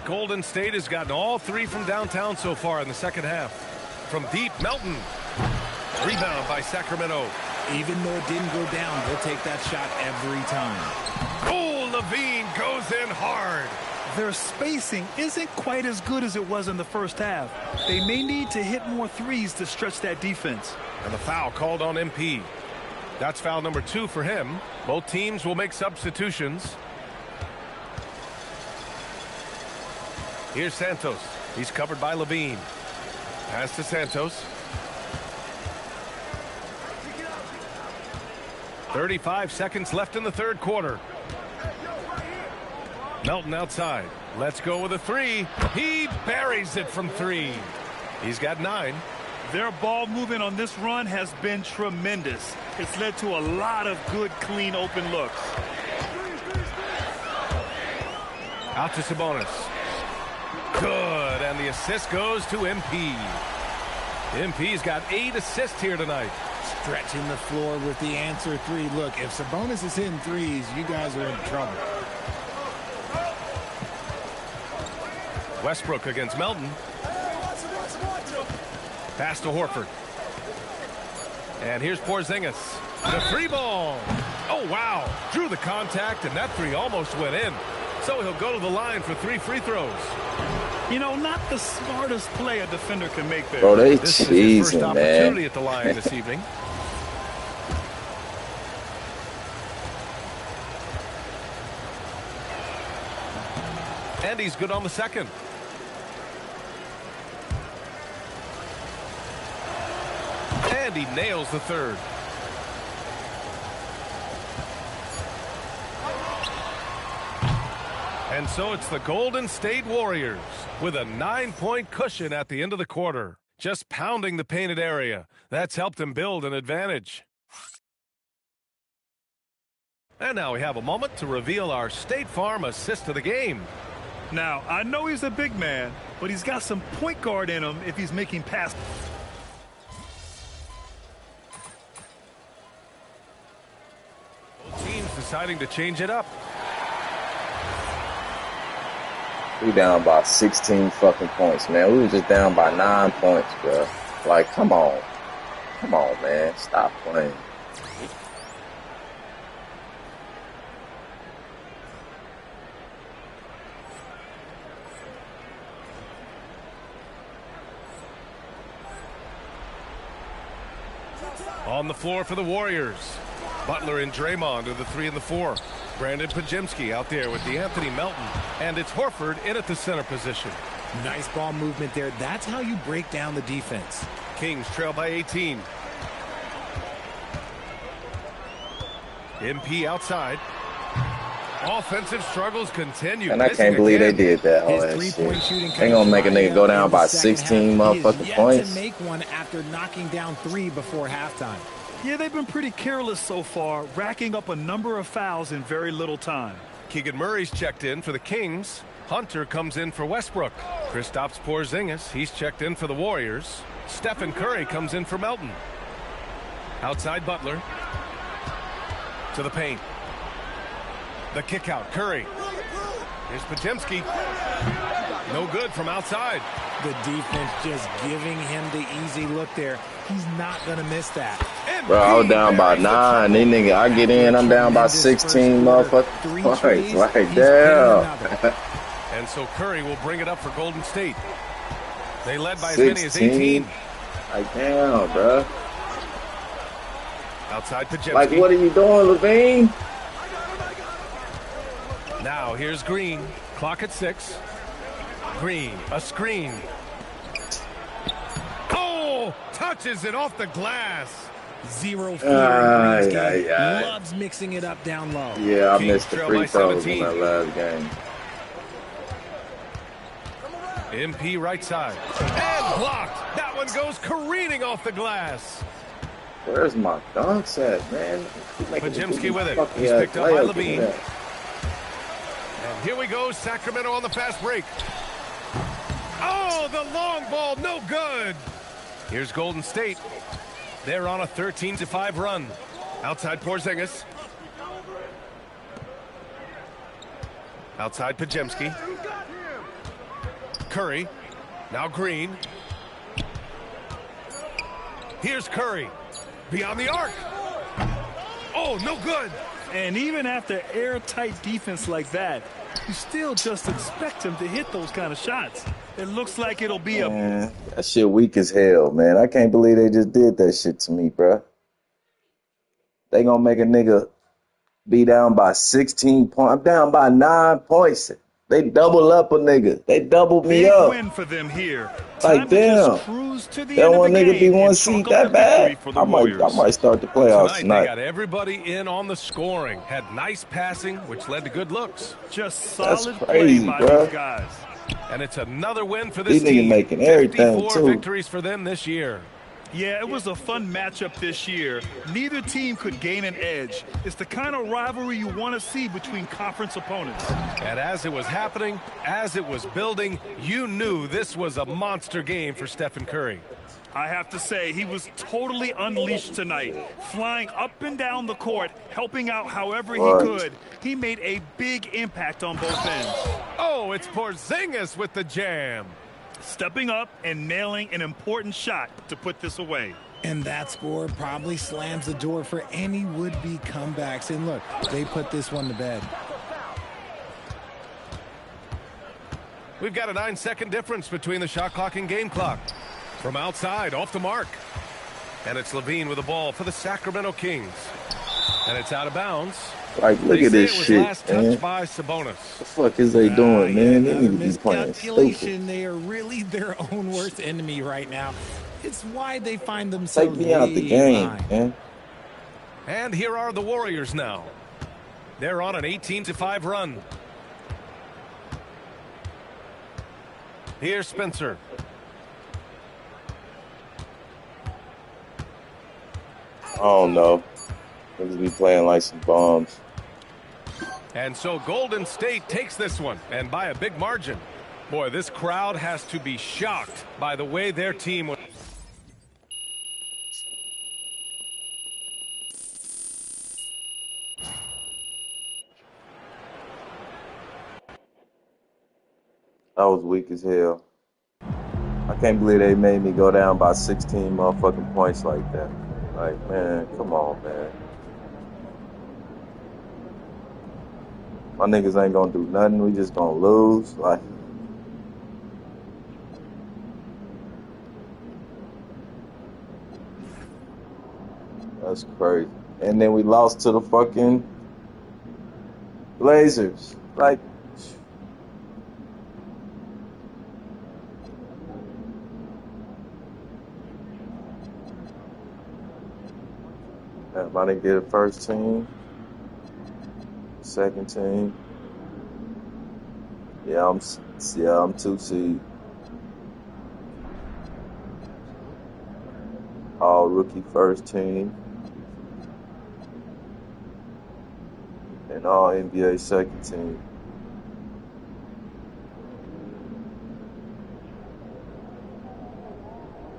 Golden State has gotten all 3 from downtown so far in the second half. From deep, Melton. Rebound by Sacramento. Even though it didn't go down, they'll take that shot every time. Oh, Levine goes in hard. Their spacing isn't quite as good as it was in the first half. They may need to hit more threes to stretch that defense. And the foul called on MP. That's foul number 2 for him. Both teams will make substitutions. Here's Santos. He's covered by Levine. Pass to Santos. 35 seconds left in the third quarter. Melton outside. Let's go with a 3. He buries it from 3. He's got 9. Their ball movement on this run has been tremendous. It's led to a lot of good, clean, open looks. Out to Sabonis. Good, and the assist goes to MP. MP's got 8 assists here tonight. Stretching the floor with the answer 3. Look, if Sabonis is hitting threes, you guys are in trouble. Westbrook against Melton. Pass to Horford. And here's Porzingis. The 3-ball. Oh, wow. Drew the contact, and that 3 almost went in. So he'll go to the line for 3 free throws. You know, not the smartest play a defender can make there. Bro, they This is his first cheesing, opportunity man. at the line this evening. And he's good on the second. And he nails the third. And so it's the Golden State Warriors with a 9-point cushion at the end of the quarter. Just pounding the painted area. That's helped them build an advantage. And now we have a moment to reveal our State Farm assist of the game. Now, I know he's a big man, but he's got some point guard in him if he's making passes. Both teams deciding to change it up. We down by 16 fucking points, man. We were just down by 9 points, bro. Like, come on. Come on, man. Stop playing. On the floor for the Warriors. Butler and Draymond are the 3 and the 4. Brandon Pajemski out there with DeAnthony Melton. And it's Horford in at the center position. Nice ball movement there. That's how you break down the defense. Kings trail by 18. MP outside. Offensive struggles continue. And I can't believe they did that. All that shit. They gonna make a nigga go down by 16 motherfucking points. To make one after knocking down 3 before halftime. Yeah, they've been pretty careless so far, racking up a number of fouls in very little time. Keegan Murray's checked in for the Kings. Hunter comes in for Westbrook. Kristaps Porzingis, he's checked in for the Warriors. Stephen Curry comes in for Melton. Outside Butler. To the paint. The kick out, Curry. Here's Pajemski. No good from outside. The defense just giving him the easy look there. He's not going to miss that. Bro, I was down by 9. These niggas, I get in, I'm down by 16 motherfucking points. Right there. And so Curry will bring it up for Golden State. They led by as many as 18. Like, damn, bro. Outside Pajemski. Like, what are you doing, Levine? Now, here's Green. Clock at 6. Green, a screen. Oh, touches it off the glass. 0 fear in Green's game. Loves mixing it up down low. Yeah, I missed the free throws in that last game. MP right side. And blocked. That one goes careening off the glass. Where's my dunks at, man? Pajemski with it. He's picked up by Levine. And here we go, Sacramento on the fast break. Oh, the long ball, no good. Here's Golden State. They're on a 13-5 run. Outside Porzingis. Outside Pajemski. Curry. Now Green. Here's Curry. Beyond the arc. Oh, no good. And even after airtight defense like that, you still just expect him to hit those kind of shots. It looks like it'll be man, that shit weak as hell, man. I can't believe they just did that shit to me, bro. They gonna make a nigga be down by 16 points. I'm down by 9 points. They double up a nigga. They doubled me big up. win for them here. Like, damn. That one nigga be one seat that bad. I might start the playoffs tonight. They got everybody in on the scoring. Had nice passing, which led to good looks. Just solid crazy, play by bro. these guys. And it's another win for this These niggas team. making everything, 54 too. victories for them this year. Yeah, it was a fun matchup this year. Neither team could gain an edge. It's the kind of rivalry you want to see between conference opponents. And as it was happening, as it was building, you knew this was a monster game for Stephen Curry. I have to say, he was totally unleashed tonight. Flying up and down the court, helping out however he could. He made a big impact on both ends. Oh, it's Porzingis with the jam. Stepping up and nailing an important shot to put this away. And that score probably slams the door for any would-be comebacks. And look, they put this one to bed. We've got a 9-second difference between the shot clock and game clock. From outside, off the mark. And it's Levine with the ball for the Sacramento Kings. And it's out of bounds. Like, look at this shit, man. By Sabonis. What the fuck is they doing, man? They need to be playing stupid. They are really their own worst enemy right now. It's why they find themselves Take me out the game, man. And here are the Warriors now. They're on an 18-5 run. Here's Spencer. I don't know. Niggas be playing like some bombs. And so Golden State takes this one, and by a big margin. Boy, this crowd has to be shocked by the way their team was. That was weak as hell. I can't believe they made me go down by 16 motherfucking points like that. Like, man, come on, man. My niggas ain't gonna do nothing. We just gonna lose. Like, that's crazy. And then we lost to the fucking Blazers. Like, I didn't get a first team, second team. Yeah, I'm 2 seed. All rookie first team. And all NBA second team.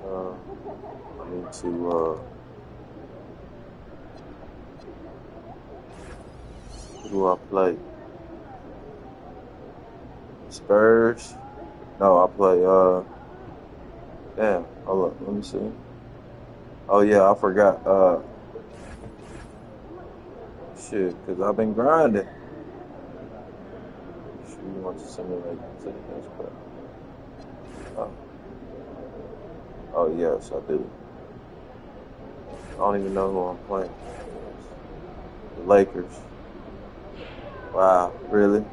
I need to who do I play? Spurs? No, I play damn, hold up, let me see. Oh yeah, I forgot. Shit, cause I've been grinding. Sure you want to simulate this crap. Oh yes, I do. I don't even know who I'm playing. The Lakers. Wow, really?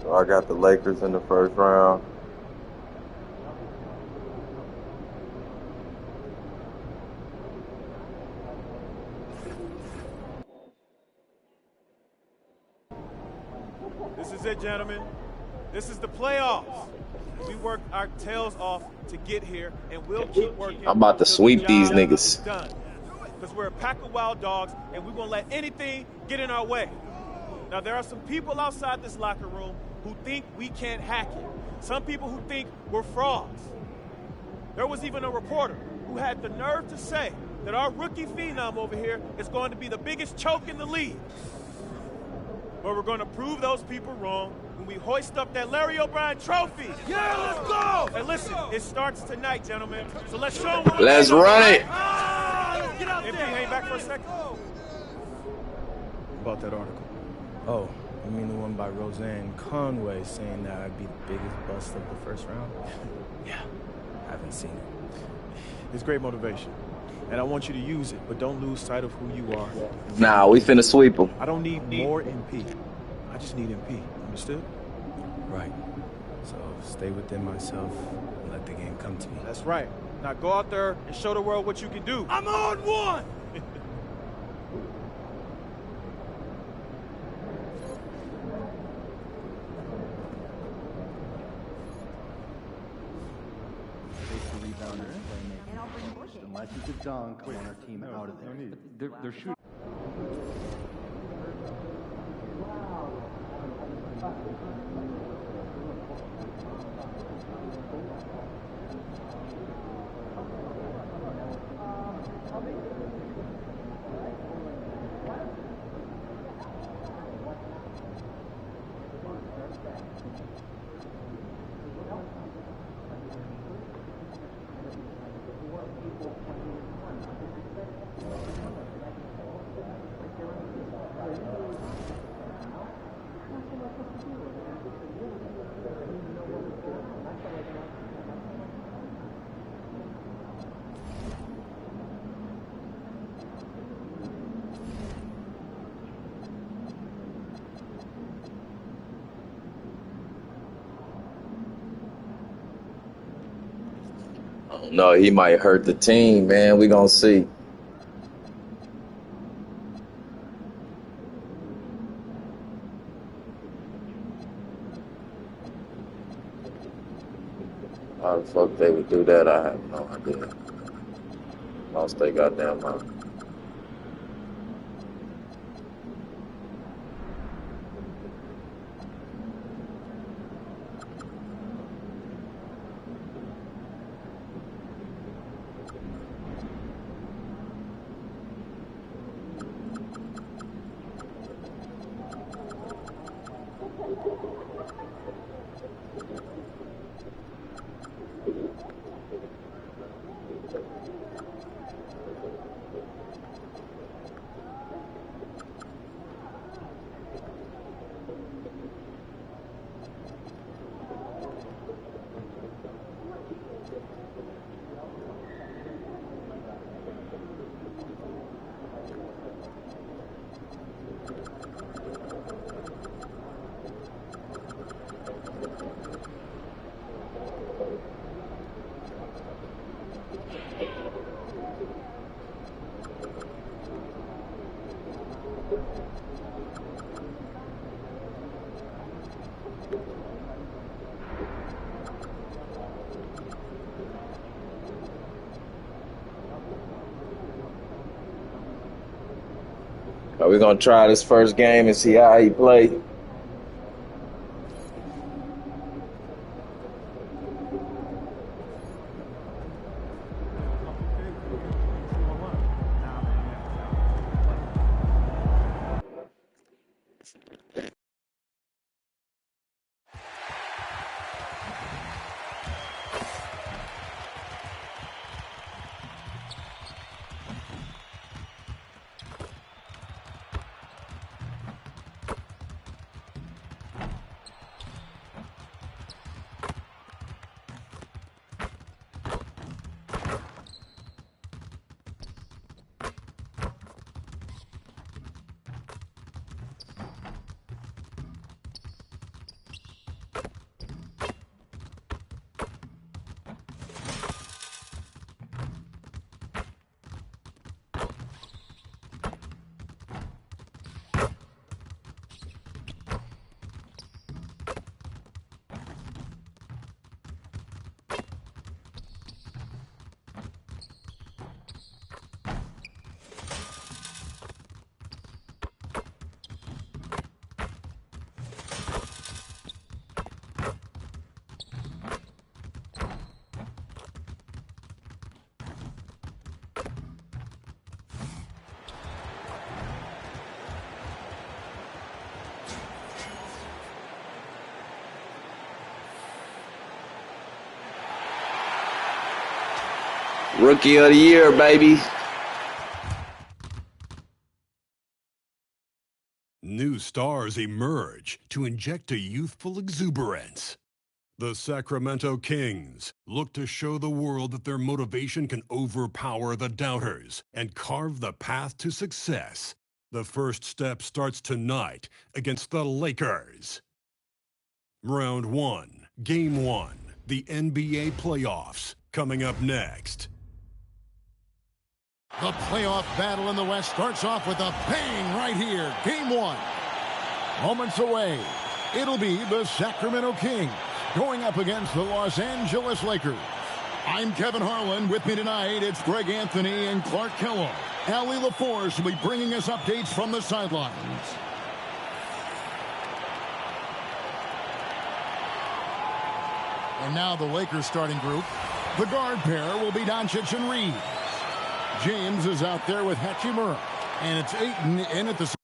So I got the Lakers in the first round. This is it, gentlemen. This is the playoffs. We worked our tails off to get here, and we'll keep working. I'm about to sweep these niggas. Because we're a pack of wild dogs, and we won't let anything get in our way. Now, there are some people outside this locker room who think we can't hack it. Some people who think we're frauds. There was even a reporter who had the nerve to say that our rookie phenom over here is going to be the biggest choke in the league. But we're going to prove those people wrong when we hoist up that Larry O'Brien trophy. Yeah, let's go! And listen, it starts tonight, gentlemen. So let's show them. Let's run it. Let's get out there. MP, hang back for a second. About that article. Oh, you mean the one by Roseanne Conway saying that I'd be the biggest bust of the first round? Yeah, I haven't seen it. It's great motivation. And I want you to use it, but don't lose sight of who you are. Nah, we finna sweep them. I don't need more MP. I just need MP. Understood? Right. So stay within myself and let the game come to me. That's right. Now go out there and show the world what you can do. I'm on one! Unless it's a dunk, I want our team out of there. They're shooting. No, he might hurt the team, man. We gonna see. How the fuck they would do that, I have no idea. Lost they goddamn mind. We're going to try this first game and see how he play. Rookie of the year, baby. New stars emerge to inject a youthful exuberance. The Sacramento Kings look to show the world that their motivation can overpower the doubters and carve the path to success. The first step starts tonight against the Lakers. Round 1, Game 1, the NBA playoffs, coming up next. The playoff battle in the West starts off with a bang right here. Game 1. Moments away, it'll be the Sacramento Kings going up against the Los Angeles Lakers. I'm Kevin Harlan. With me tonight, it's Greg Anthony and Clark Kellogg. Allie LaForce will be bringing us updates from the sidelines. And now the Lakers starting group. The guard pair will be Doncic and Reed. James is out there with Hachimura. And it's Ayton in at the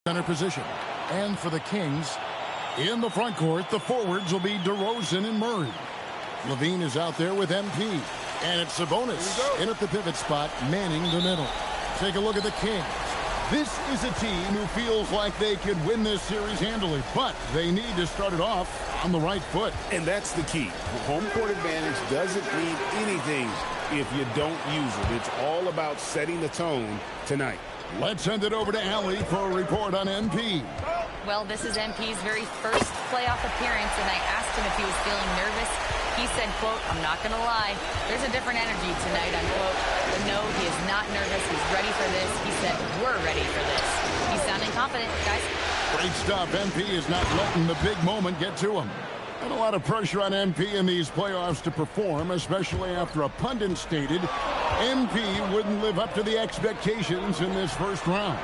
center position. And for the Kings, in the front court, the forwards will be DeRozan and Murray. Levine is out there with MP. And it's Sabonis in at the pivot spot, manning the middle. take a look at the Kings. This is a team who feels like they could win this series handily, but they need to start it off on the right foot. And that's the key. Home court advantage doesn't mean anything if you don't use it. It's all about setting the tone tonight. Let's send it over to Allie for a report on MP. Well, this is MP's very first playoff appearance, and I asked him if he was feeling nervous. He said, quote, "I'm not going to lie, there's a different energy tonight," unquote. But no, he is not nervous. He's ready for this. He said, "We're ready for this." He's sounding confident, guys. Great stuff. MP is not letting the big moment get to him. And a lot of pressure on MP in these playoffs to perform, especially after a pundit stated MP wouldn't live up to the expectations in this first round.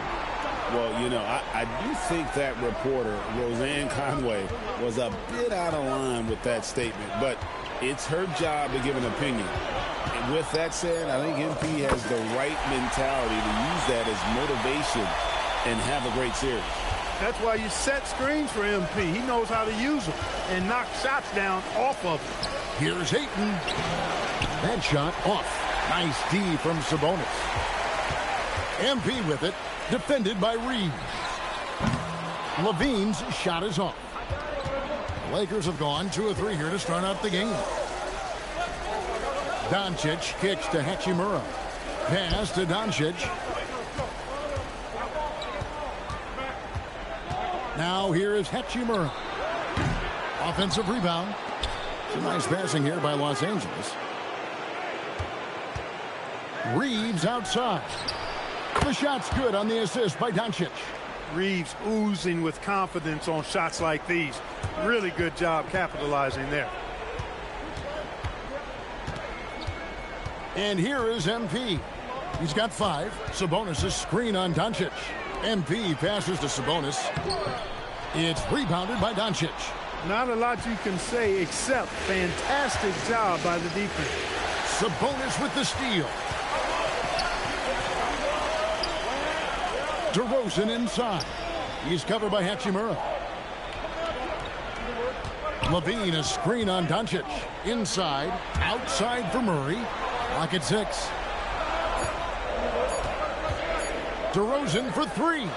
Well, you know, I do think that reporter, Roseanne Conway, was a bit out of line with that statement, but it's her job to give an opinion. And with that said, I think MP has the right mentality to use that as motivation and have a great series. That's why you set screens for MP. He knows how to use them and knock shots down off of them. Here's Ayton. That shot off. Nice D from Sabonis. MP with it. Defended by Reeves. Levine's shot is off. The Lakers have gone 2 of 3 here to start out the game. Doncic kicks to Hachimura. Pass to Doncic. Now here is Hachimura. Offensive rebound. Some nice passing here by Los Angeles. Reeves outside. The shot's good on the assist by Doncic. Reeves oozing with confidence on shots like these. Really good job capitalizing there. And here is MP. He's got 5. Sabonis' screen on Doncic. MP passes to Sabonis. It's rebounded by Doncic. Not a lot you can say except fantastic job by the defense. Sabonis with the steal. DeRozan inside. He's covered by Hachimura. Levine, a screen on Doncic. Inside, outside for Murray. Lock at 6. DeRozan for 3.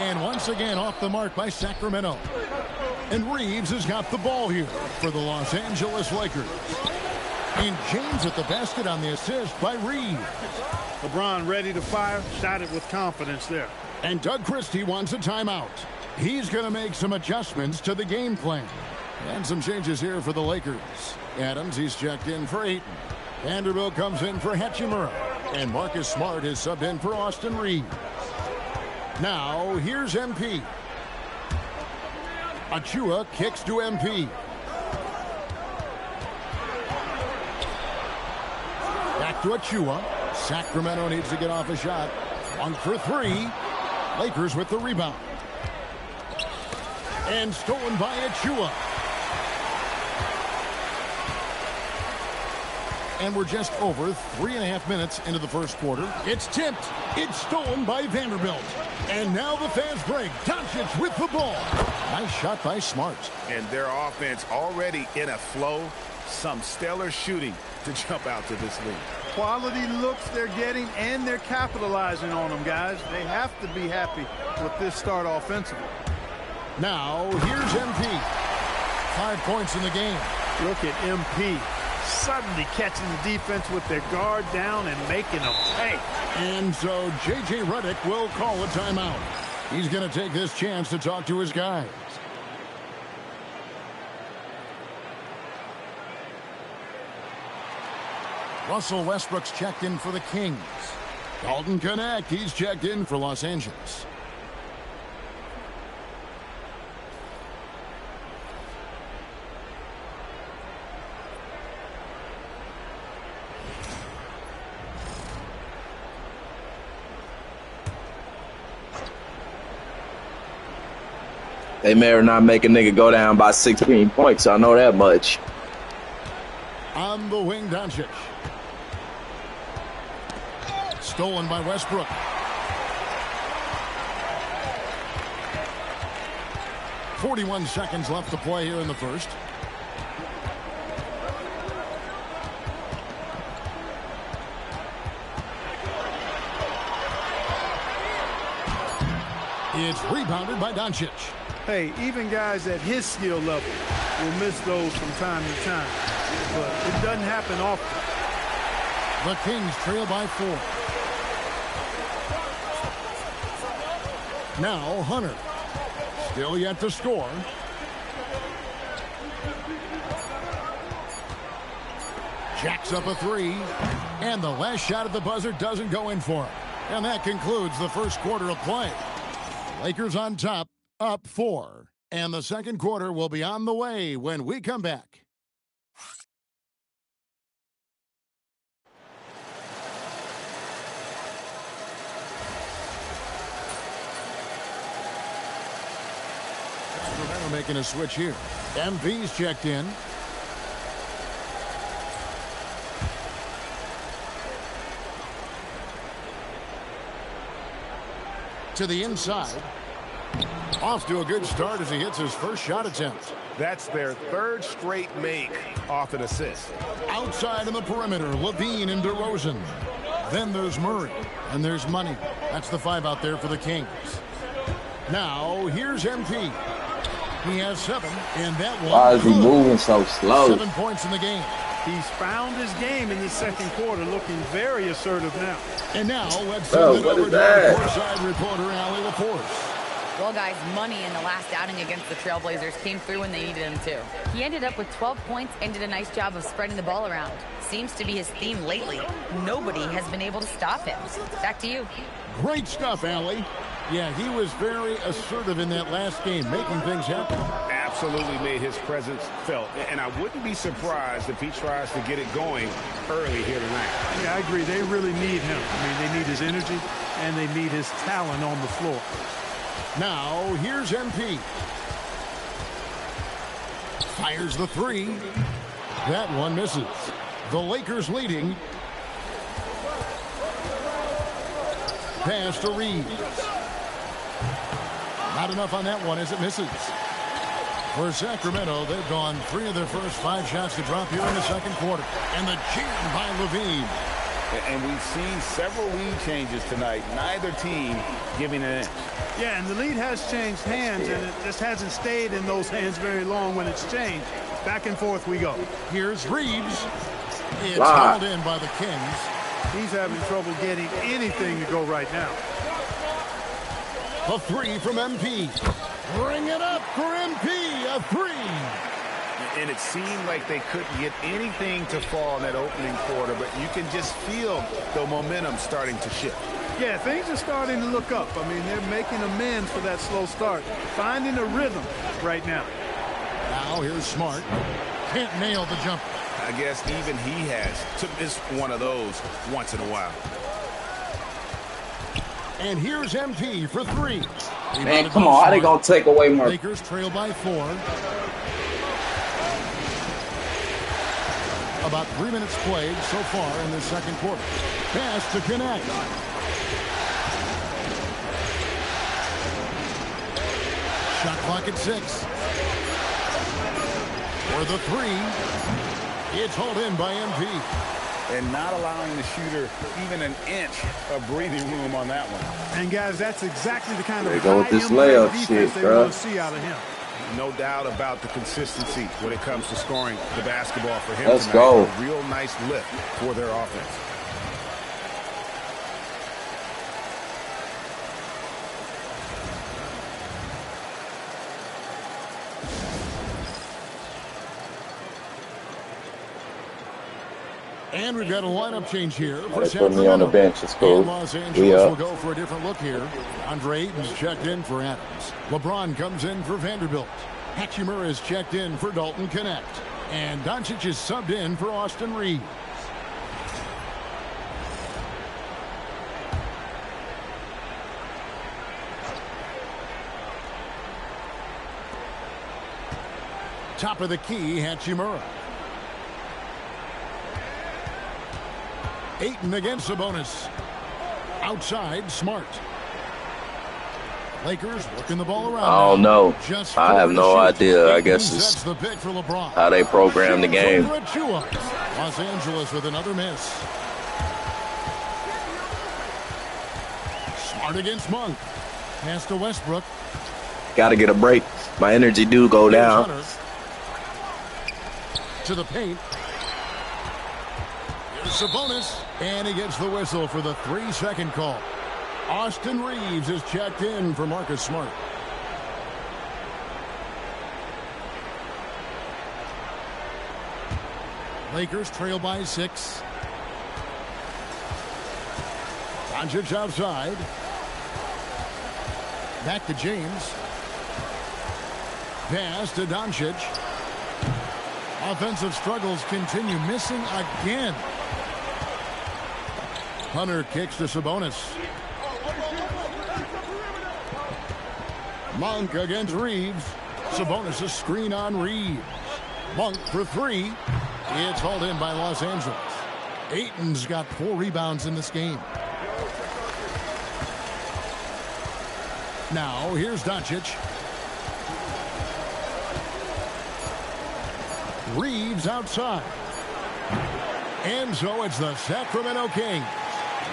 And once again off the mark by Sacramento. And Reeves has got the ball here for the Los Angeles Lakers. And James at the basket on the assist by Reeves. LeBron ready to fire, shot it with confidence there. And Doug Christie wants a timeout. He's going to make some adjustments to the game plan. And some changes here for the Lakers. Adams, he's checked in for Ayton. Vanderbilt comes in for Hachimura. And Marcus Smart is subbed in for Austin Reeves. Now, here's MP. Achua kicks to MP. Back to Achua. Sacramento needs to get off a shot. 1 for 3. Lakers with the rebound. And stolen by Achua. And we're just over 3.5 minutes into the first quarter. It's tipped. It's stolen by Vanderbilt. And now the fast break. Doncic with the ball. Nice shot by Smart. And their offense already in a flow. Some stellar shooting to jump out to this lead. Quality looks they're getting, and they're capitalizing on them, guys. They have to be happy with this start offensively. Now, here's MP. 5 points in the game. Look at MP suddenly catching the defense with their guard down and making them pay. And so J.J. Redick will call a timeout. He's going to take this chance to talk to his guys. Russell Westbrook's checked in for the Kings. Dalton Connect, he's checked in for Los Angeles. They may or not make a nigga go down by 16 points. I know that much. On the wing, Doncic. Stolen by Westbrook. .41 seconds left to play here in the first. It's rebounded by Doncic. Hey, even guys at his skill level will miss those from time to time. But it doesn't happen often. The Kings trail by 4. Now Hunter. Still yet to score. Jacks up a 3. And the last shot at the buzzer doesn't go in for him. And that concludes the first quarter of play. Lakers on top, up 4. And the second quarter will be on the way when we come back. Sacramento making a switch here. MV's checked in. To the inside. Off to a good start as he hits his first shot attempt. That's their third straight make off an assist. Outside in the perimeter, Levine and DeRozan. Then there's Murray, and there's Money. That's the 5 out there for the Kings. Now, here's MP. He has 7, and that one. Why is he moving so slow? 7 points in the game. He's found his game in the second quarter, looking very assertive now. And now, let's send it over to our courtside reporter, Allie LaForce. Well, guys, Money in the last outing against the Trailblazers came through when they needed him to. He ended up with 12 points and did a nice job of spreading the ball around. Seems to be his theme lately. Nobody has been able to stop him. Back to you. Great stuff, Allie. Yeah, he was very assertive in that last game, making things happen. Absolutely made his presence felt. And I wouldn't be surprised if he tries to get it going early here tonight. Yeah, I agree. They really need him. I mean, they need his energy, and they need his talent on the floor. Now, here's MP. Fires the 3. That one misses. The Lakers leading. Pass to Reeves. Not enough on that one as it misses. For Sacramento, they've gone 3 of their first 5 shots to drop here in the second quarter. And the jam by Levine. And we've seen several lead changes tonight. Neither team giving an inch. Yeah, and the lead has changed hands, and it just hasn't stayed in those hands very long when it's changed. Back and forth we go. Here's Reeves. It's held in by the Kings. He's having trouble getting anything to go right now. A 3 from MP. Bring it up for MP. A 3. And it seemed like they couldn't get anything to fall in that opening quarter, but you can just feel the momentum starting to shift. Yeah, things are starting to look up. I mean, they're making amends for that slow start. Finding a rhythm right now. Now here's Smart. Can't nail the jumper. I guess even he has to miss one of those once in a while. And here's MP for 3. Man, come on. How they going to take away my... Lakers trail by 4. About 3 minutes played so far in the second quarter. Pass to connect. Shot clock at 6. For the 3. It's hauled in by MP. And not allowing the shooter even an inch of breathing room on that one. And, guys, that's exactly the kind of this layup shit, they want to see out of him. No doubt about the consistency when it comes to scoring the basketball for him Let's tonight. go. A real nice lift for their offense. And we've got a lineup change here for They Sacramento. put me on the bench. It's cool. And Los Angeles will go for a different look here. Andre Ayton's checked in for Adams. LeBron comes in for Vanderbilt. Hachimura is checked in for Dalton Connect. And Doncic is subbed in for Austin Reeves. Top of the key, Hachimura. Ayton against Sabonis. Outside, Smart. Lakers working the ball around. I don't know. I have no idea. I guess it's the pick for LeBron. how they program the game. Los Angeles with another miss. Smart against Monk. Pass to Westbrook. Got to get a break. My energy do go down. Hunter. To the paint. Here's Sabonis. And he gets the whistle for the 3-second call. Austin Reeves is checked in for Marcus Smart. Lakers trail by 6. Doncic outside. Back to James. Pass to Doncic. Offensive struggles continue. Missing again. Hunter kicks to Sabonis. Monk against Reeves. Sabonis a screen on Reeves. Monk for 3. It's hauled in by Los Angeles. Ayton's got 4 rebounds in this game. Now here's Doncic. Reeves outside. And so it's the Sacramento Kings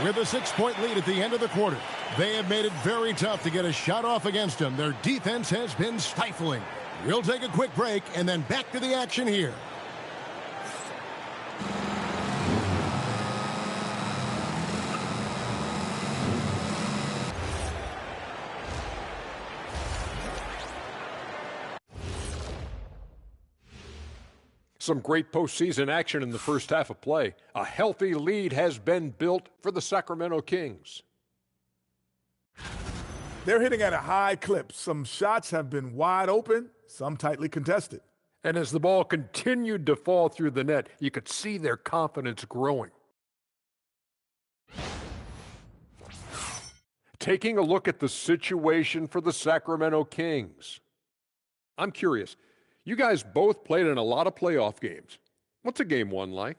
with a 6-point lead at the end of the quarter. They have made it very tough to get a shot off against them. Their defense has been stifling. We'll take a quick break and then back to the action here. Some great postseason action in the first half of play. A healthy lead has been built for the Sacramento Kings. They're hitting at a high clip. Some shots have been wide open, some tightly contested. And as the ball continued to fall through the net, you could see their confidence growing. Taking a look at the situation for the Sacramento Kings. I'm curious. You guys both played in a lot of playoff games. What's a game 1 like?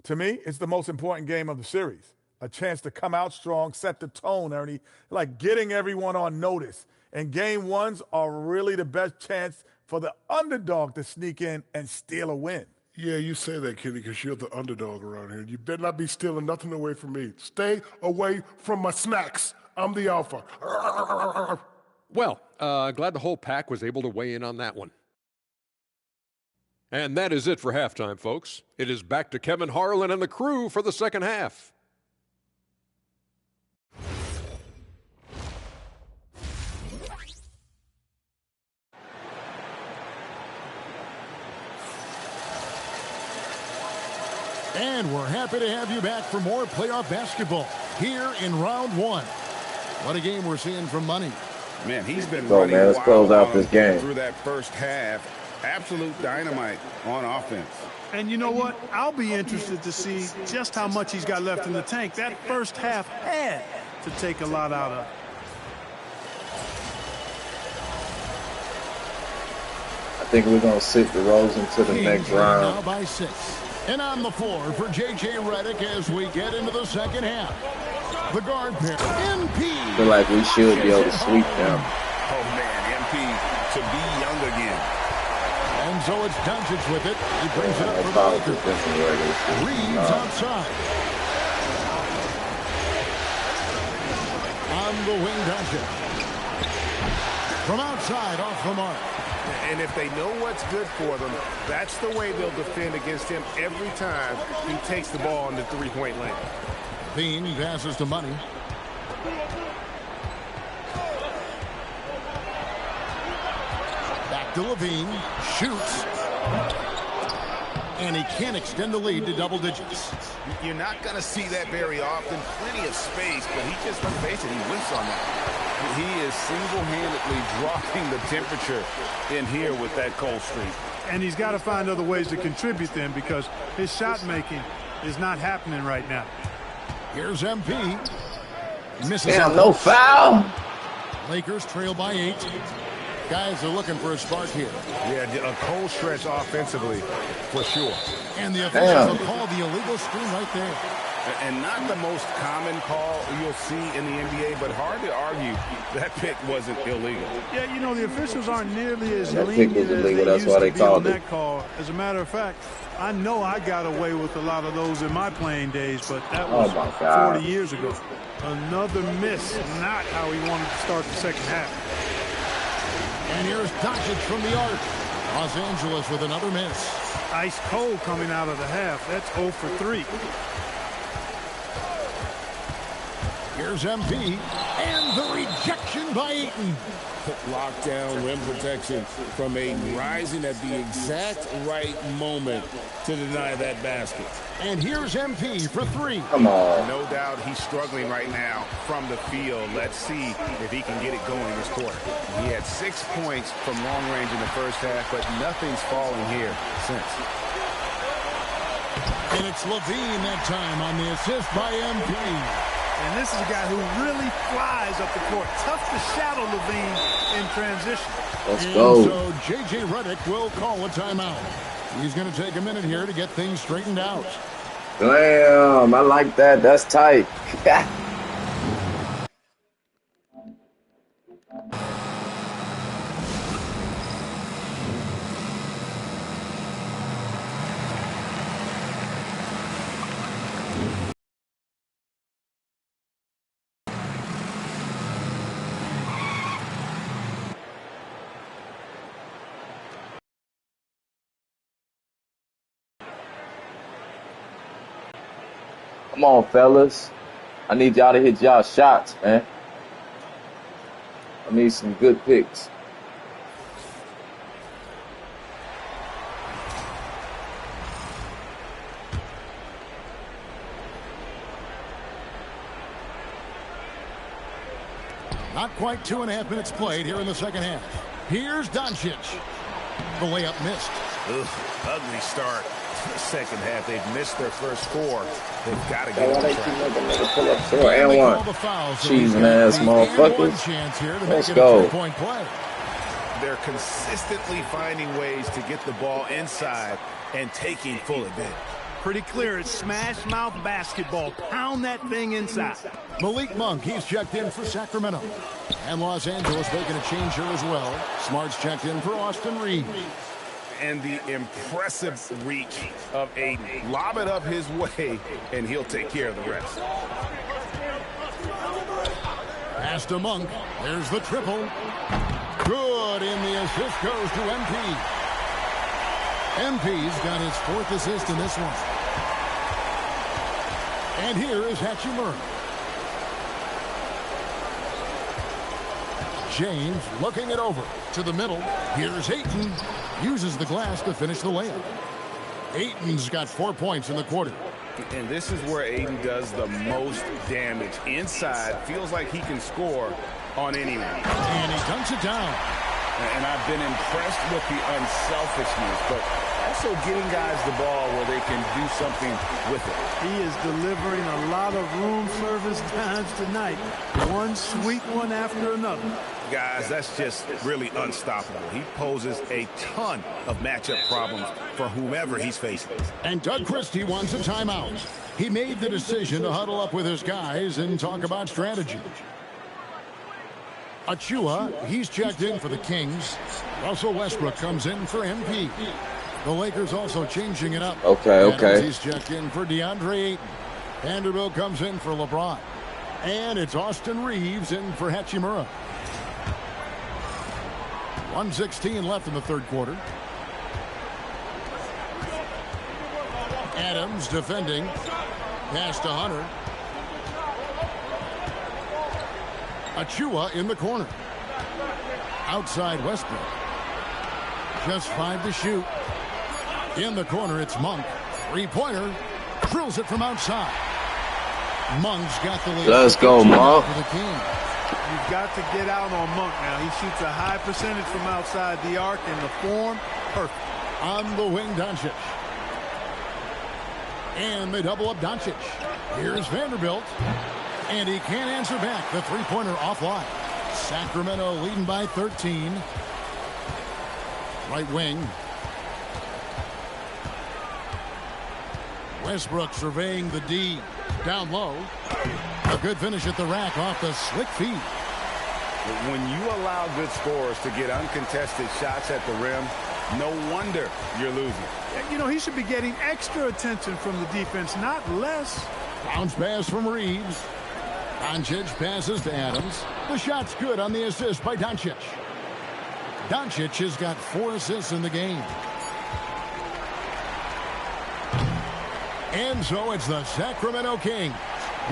To me, it's the most important game of the series. A chance to come out strong, set the tone, Ernie, like getting everyone on notice. And game 1s are really the best chance for the underdog to sneak in and steal a win. Yeah, you say that, Kenny, because you're the underdog around here. You better not be stealing nothing away from me. Stay away from my snacks. I'm the alpha. Well, glad the whole pack was able to weigh in on that one. And that is it for halftime, folks. It is back to Kevin Harlan and the crew for the second half. And we're happy to have you back for more playoff basketball here in round 1. What a game we're seeing from Money. Man, he's been So, running man, let's close out this game. through that first half. Absolute dynamite on offense. And you know what? I'll be interested to see just how much he's got left in the tank. That first half had to take a lot out of. I think we're going to sit DeRozan to the next round. Now by 6. And on the floor for J.J. Redick as we get into the second half. The guard pair, MP. I feel like we should be able to sweep them. Oh, man, MP to be young again. And so it's Doncic with it. He brings it up for the Lakers. Reeves outside. On the wing, Doncic. From outside, off the mark. And if they know what's good for them, that's the way they'll defend against him every time he takes the ball in the three-point lane. Bean passes to Money. Back to Levine. Shoots. And he can't extend the lead to double digits. You're not going to see that very often. Plenty of space, but he just, let's face it, he whiffs on that. He is single-handedly dropping the temperature in here with that cold streak. And he's got to find other ways to contribute then, because his shot making is not happening right now. Here's MP. Misses. Damn, no foul. Lakers trail by 8. Guys are looking for a spark here. Yeah, a cold stretch offensively, for sure. And the officials will call the illegal screen right there. And not the most common call you'll see in the NBA, but hard to argue that pick wasn't illegal. Yeah, you know, the officials aren't nearly as That pick lenient was as illegal. they That's used why to they be on called it. that call. As a matter of fact, I know I got away with a lot of those in my playing days, but that was Oh, my God. 40 years ago. Another miss, not how he wanted to start the second half. And here's Doncic from the arc. Los Angeles with another miss. Ice cold coming out of the half. That's 0 for 3. Here's MP. And the rejection by Ayton. Lockdown, rim protection from Ayton, rising at the exact right moment to deny that basket. And here's MP for 3. Come on. No doubt he's struggling right now from the field. Let's see if he can get it going this quarter. He had 6 points from long range in the first half, but nothing's fallen here since. And it's Levine that time on the assist by MP. And this is a guy who really flies up the court. Tough to shadow Levine in transition. Let's and go. So J.J. Redick will call a timeout. He's going to take a minute here to get things straightened out. Damn, I like that. That's tight. Come on, fellas. I need y'all to hit y'all shots, man. I need some good picks. Not quite 2.5 minutes played here in the second half. Here's Doncic. The layup missed. Ugh, ugly start. The second half, they've missed their first 4. They've got to get on track. Pull up short and one. Cheesing ass motherfuckers. Let's go. They're consistently finding ways to get the ball inside and taking full advantage. Pretty clear. It's smash mouth basketball. Pound that thing inside. Malik Monk, he's checked in for Sacramento. And Los Angeles making a change here as well. Smart's checked in for Austin Reeves. And the impressive reach of Ayton. Lob it up his way, and he'll take care of the rest. Pass to Monk. There's the triple. Good, and the assist goes to MP. MP's got his 4th assist in this one. And here is Hachimura. James looking it over to the middle. Here's Ayton. Uses the glass to finish the layup. Ayton's got 4 points in the quarter. And this is where Ayton does the most damage. Inside, feels like he can score on anyone. And he dunks it down. And I've been impressed with the unselfishness, but also getting guys the ball where they can do something with it. He is delivering a lot of room service times tonight. One sweet one after another. Guys, that's just really unstoppable. He poses a ton of matchup problems for whomever he's facing. And Doug Christie wants a timeout. He made the decision to huddle up with his guys and talk about strategy. Achua, he's checked in for the Kings. Russell Westbrook comes in for MP. The Lakers also changing it up. Okay. He's checked in for DeAndre Ayton. Vanderbilt comes in for LeBron. And it's Austin Reeves in for Hachimura. 1:16 left in the third quarter. Adams defending. Pass to Hunter. Achua in the corner. Outside Westbrook. Just 5 to shoot. In the corner, it's Monk. 3-pointer. Drills it from outside. Monk's got the lead. Let's go, Monk. You've got to get out on Monk now. He shoots a high percentage from outside the arc, and the form, perfect. On the wing, Doncic. And they double up Doncic. Here's Vanderbilt. And he can't answer back. The 3-pointer offline. Sacramento leading by 13. Right wing. Westbrook surveying the D. Down low. A good finish at the rack off the slick feed. When you allow good scorers to get uncontested shots at the rim, no wonder you're losing. You know, he should be getting extra attention from the defense, not less. Bounce pass from Reeves. Doncic passes to Adams. The shot's good on the assist by Doncic. Doncic has got 4 assists in the game. And so it's the Sacramento Kings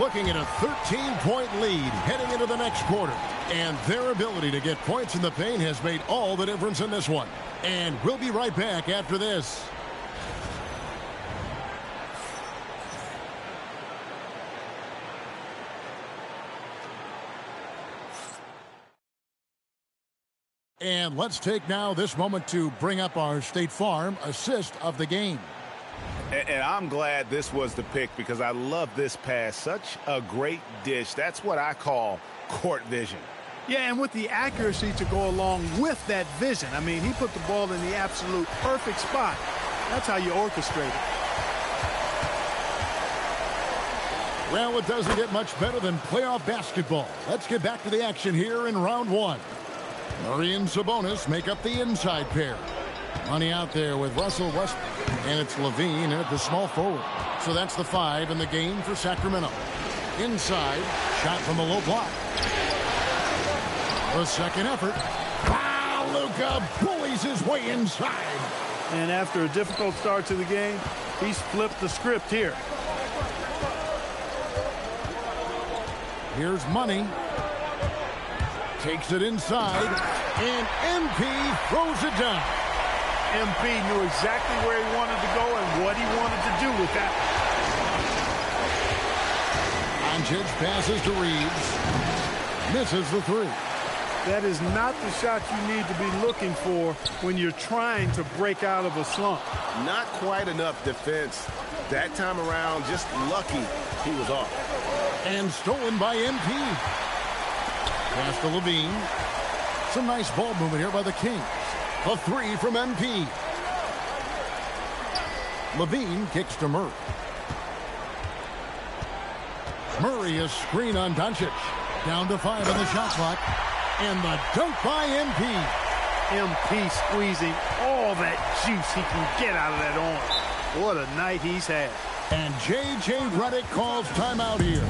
looking at a 13-point lead heading into the next quarter. And their ability to get points in the paint has made all the difference in this one. And we'll be right back after this. And let's take now this moment to bring up our State Farm assist of the game. And I'm glad this was the pick because I love this pass. Such a great dish. That's what I call court vision. Yeah, and with the accuracy to go along with that vision. I mean, he put the ball in the absolute perfect spot. That's how you orchestrate it. Well, it doesn't get much better than playoff basketball. Let's get back to the action here in round 1. Murray and Sabonis make up the inside pair. Money out there with Russell Westbrook. And it's Levine at the small forward. So that's the 5 in the game for Sacramento. Inside, shot from the low block. The second effort. Wow, Luka bullies his way inside. And after a difficult start to the game, he's flipped the script here. Here's Money. Takes it inside, and MP throws it down. MP knew exactly where he wanted to go and what he wanted to do with that. Doncic passes to Reeves. Misses the 3. That is not the shot you need to be looking for when you're trying to break out of a slump. Not quite enough defense. That time around, just lucky he was off. And stolen by MP. Pass to Levine. Some nice ball movement here by the Kings. A 3 from MP. Levine kicks to Murray. Murray a screen on Doncic. Down to 5 on the shot clock. And the dunk by MP. MP squeezing all that juice he can get out of that arm. What a night he's had. And J.J. Redick calls timeout here.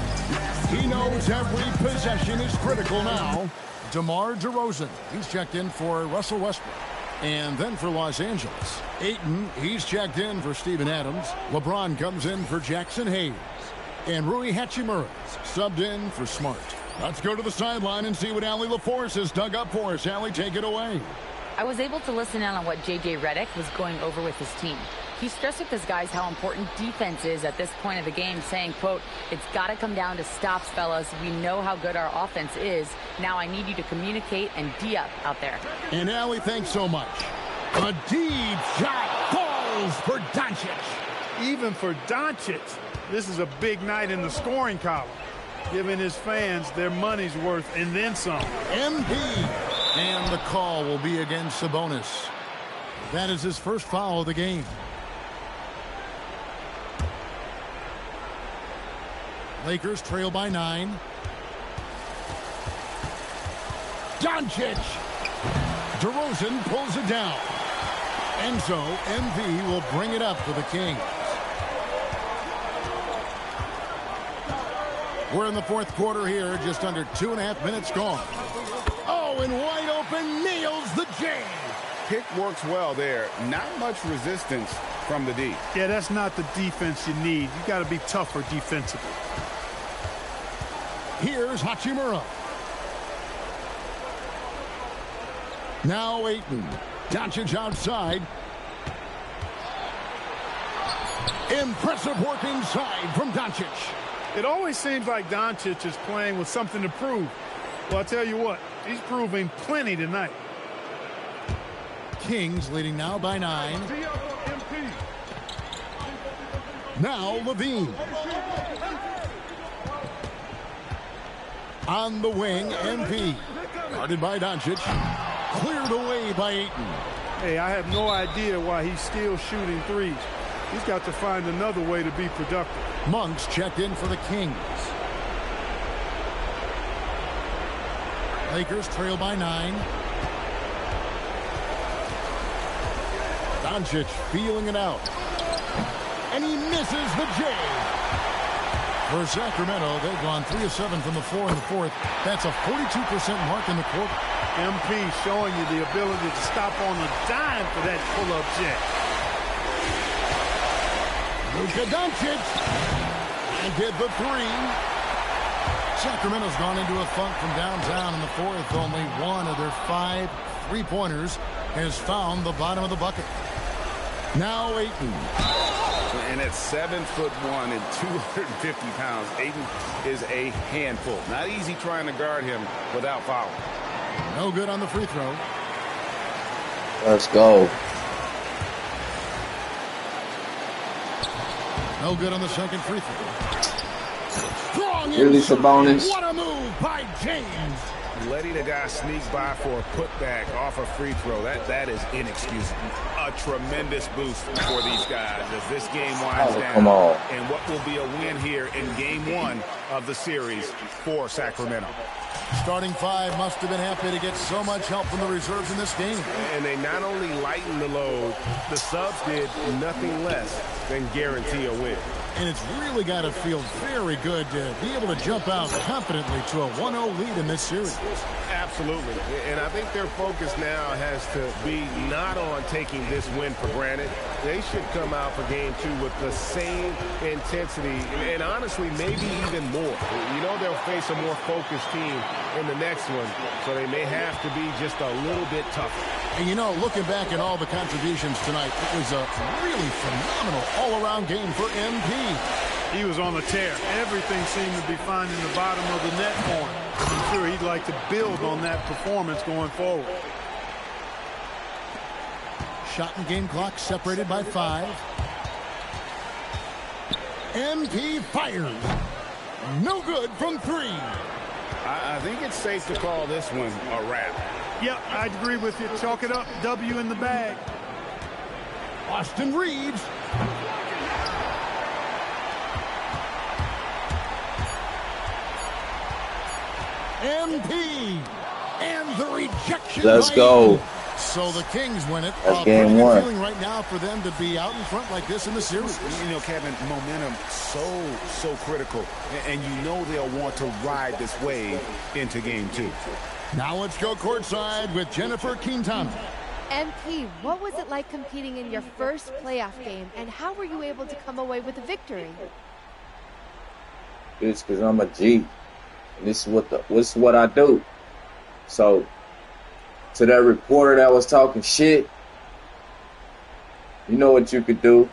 He knows every possession is critical now. DeMar DeRozan, he's checked in for Russell Westbrook. And then for Los Angeles, Ayton, he's checked in for Steven Adams. LeBron comes in for Jackson Hayes. And Rui Hachimura subbed in for Smart. Let's go to the sideline and see what Allie LaForce has dug up for us. Allie, take it away. I was able to listen in on what J.J. Redick was going over with his team. He stressed with his guys how important defense is at this point of the game, saying, quote, "It's got to come down to stops, fellas. We know how good our offense is. Now I need you to communicate and D-up out there." And Allie, thanks so much. A deep shot falls for Doncic. Even for Doncic, this is a big night in the scoring column, giving his fans their money's worth and then some. MP. And the call will be against Sabonis. That is his first foul of the game. Lakers trail by 9. Doncic. DeRozan pulls it down. And so MP will bring it up for the Kings. We're in the fourth quarter here, just under 2.5 minutes gone. Oh, and wide open, nails the J. Pick works well there. Not much resistance from the D. Yeah, that's not the defense you need. You got to be tougher defensively. Here's Hachimura. Now Ayton. Doncic outside. Impressive work inside from Doncic. It always seems like Doncic is playing with something to prove. Well, I'll tell you what, he's proving plenty tonight. Kings leading now by 9. Now Levine. On the wing, MP. Guarded by Doncic. Cleared away by Ayton. Hey, I have no idea why he's still shooting threes. He's got to find another way to be productive. Monk's checked in for the Kings. Lakers trail by 9. Doncic feeling it out. And he misses the J. For Sacramento, they've gone 3 of 7 from the floor in the fourth. That's a 42% mark in the quarter. MP showing you the ability to stop on a dime for that pull-up jet. Luka Doncic. And get the 3. Sacramento's gone into a funk from downtown in the fourth. Only one of their 5 3-pointers has found the bottom of the bucket. Now Ayton. And at 7'1" and 250 pounds, Ayton is a handful. Not easy trying to guard him without fouling. No good on the free throw. Let's go. No good on the second free throw. Really, Sabonis? What a move by James. Letting a guy sneak by for a putback off a free throw, that is inexcusable. A tremendous boost for these guys as this game winds down. Come on. And what will be a win here in game 1 of the series for Sacramento. Starting 5 must have been happy to get so much help from the reserves in this game. And they not only lightened the load, the subs did nothing less than guarantee a win. And it's really got to feel very good to be able to jump out confidently to a 1-0 lead in this series. Absolutely. And I think their focus now has to be not on taking this win for granted. They should come out for game 2 with the same intensity and honestly, maybe even more. You know they'll face a more focused team in the next one, so they may have to be just a little bit tougher. And you know, looking back at all the contributions tonight, it was a really phenomenal all-around game for MP. He was on a tear. Everything seemed to be finding the bottom of the net for him. I'm sure he'd like to build on that performance going forward. Shot and game clock separated by 5. MP fires. No good from 3. I think it's safe to call this one a wrap. Yep, I'd agree with you. Chalk it up. W in the bag. Austin Reeves. MP. And the rejection. Let's go. So the Kings win it. That's game 1. Feeling right now for them to be out in front like this in the series. You know, Kevin, momentum so critical. And you know they'll want to ride this wave into game 2. Now let's go courtside with Jennifer Quintana. MP, what was it like competing in your first playoff game, and how were you able to come away with a victory? It's because I'm a G. And this is what I do. So, to that reporter that was talking shit, you know what you could do.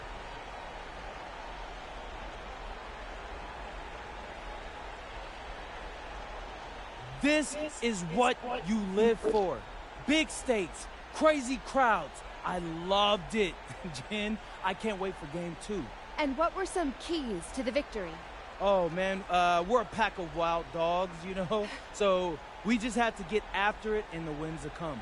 This is what you live for. Big stakes, crazy crowds. I loved it. Jen, I can't wait for game 2. And what were some keys to the victory? Oh, man, we're a pack of wild dogs, you know? So we just have to get after it and the wins will come.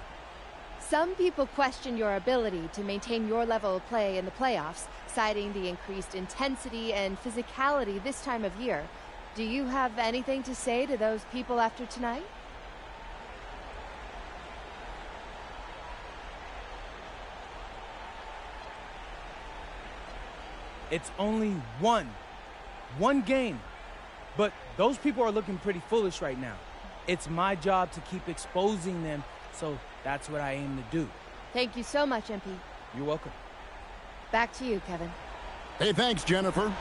Some people question your ability to maintain your level of play in the playoffs, citing the increased intensity and physicality this time of year. Do you have anything to say to those people after tonight? It's only one game. But those people are looking pretty foolish right now. It's my job to keep exposing them, so that's what I aim to do. Thank you so much, MP. You're welcome. Back to you, Kevin. Hey, thanks, Jennifer.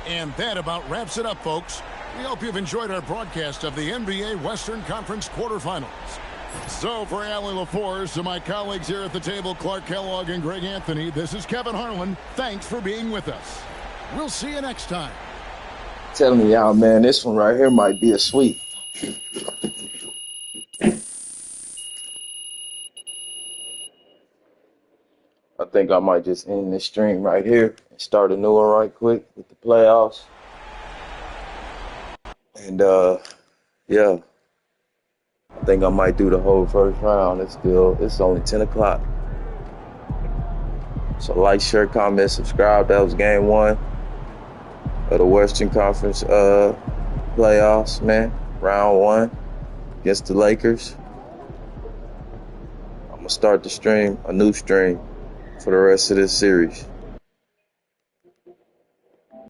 And that about wraps it up, folks. We hope you've enjoyed our broadcast of the NBA Western Conference quarterfinals. So for Allie LaForce and my colleagues here at the table, Clark Kellogg and Greg Anthony, this is Kevin Harlan. Thanks for being with us. We'll see you next time. Telling y'all, man, this one right here might be a sweep. I think I might just end this stream right here and start a new one right quick with the playoffs. And, yeah. I think I might do the whole first round. It's only 10 o'clock. So like, share, comment, subscribe. That was game 1. of the Western Conference playoffs, man. Round 1 against the Lakers. I'm going to start the stream, a new stream, for the rest of this series.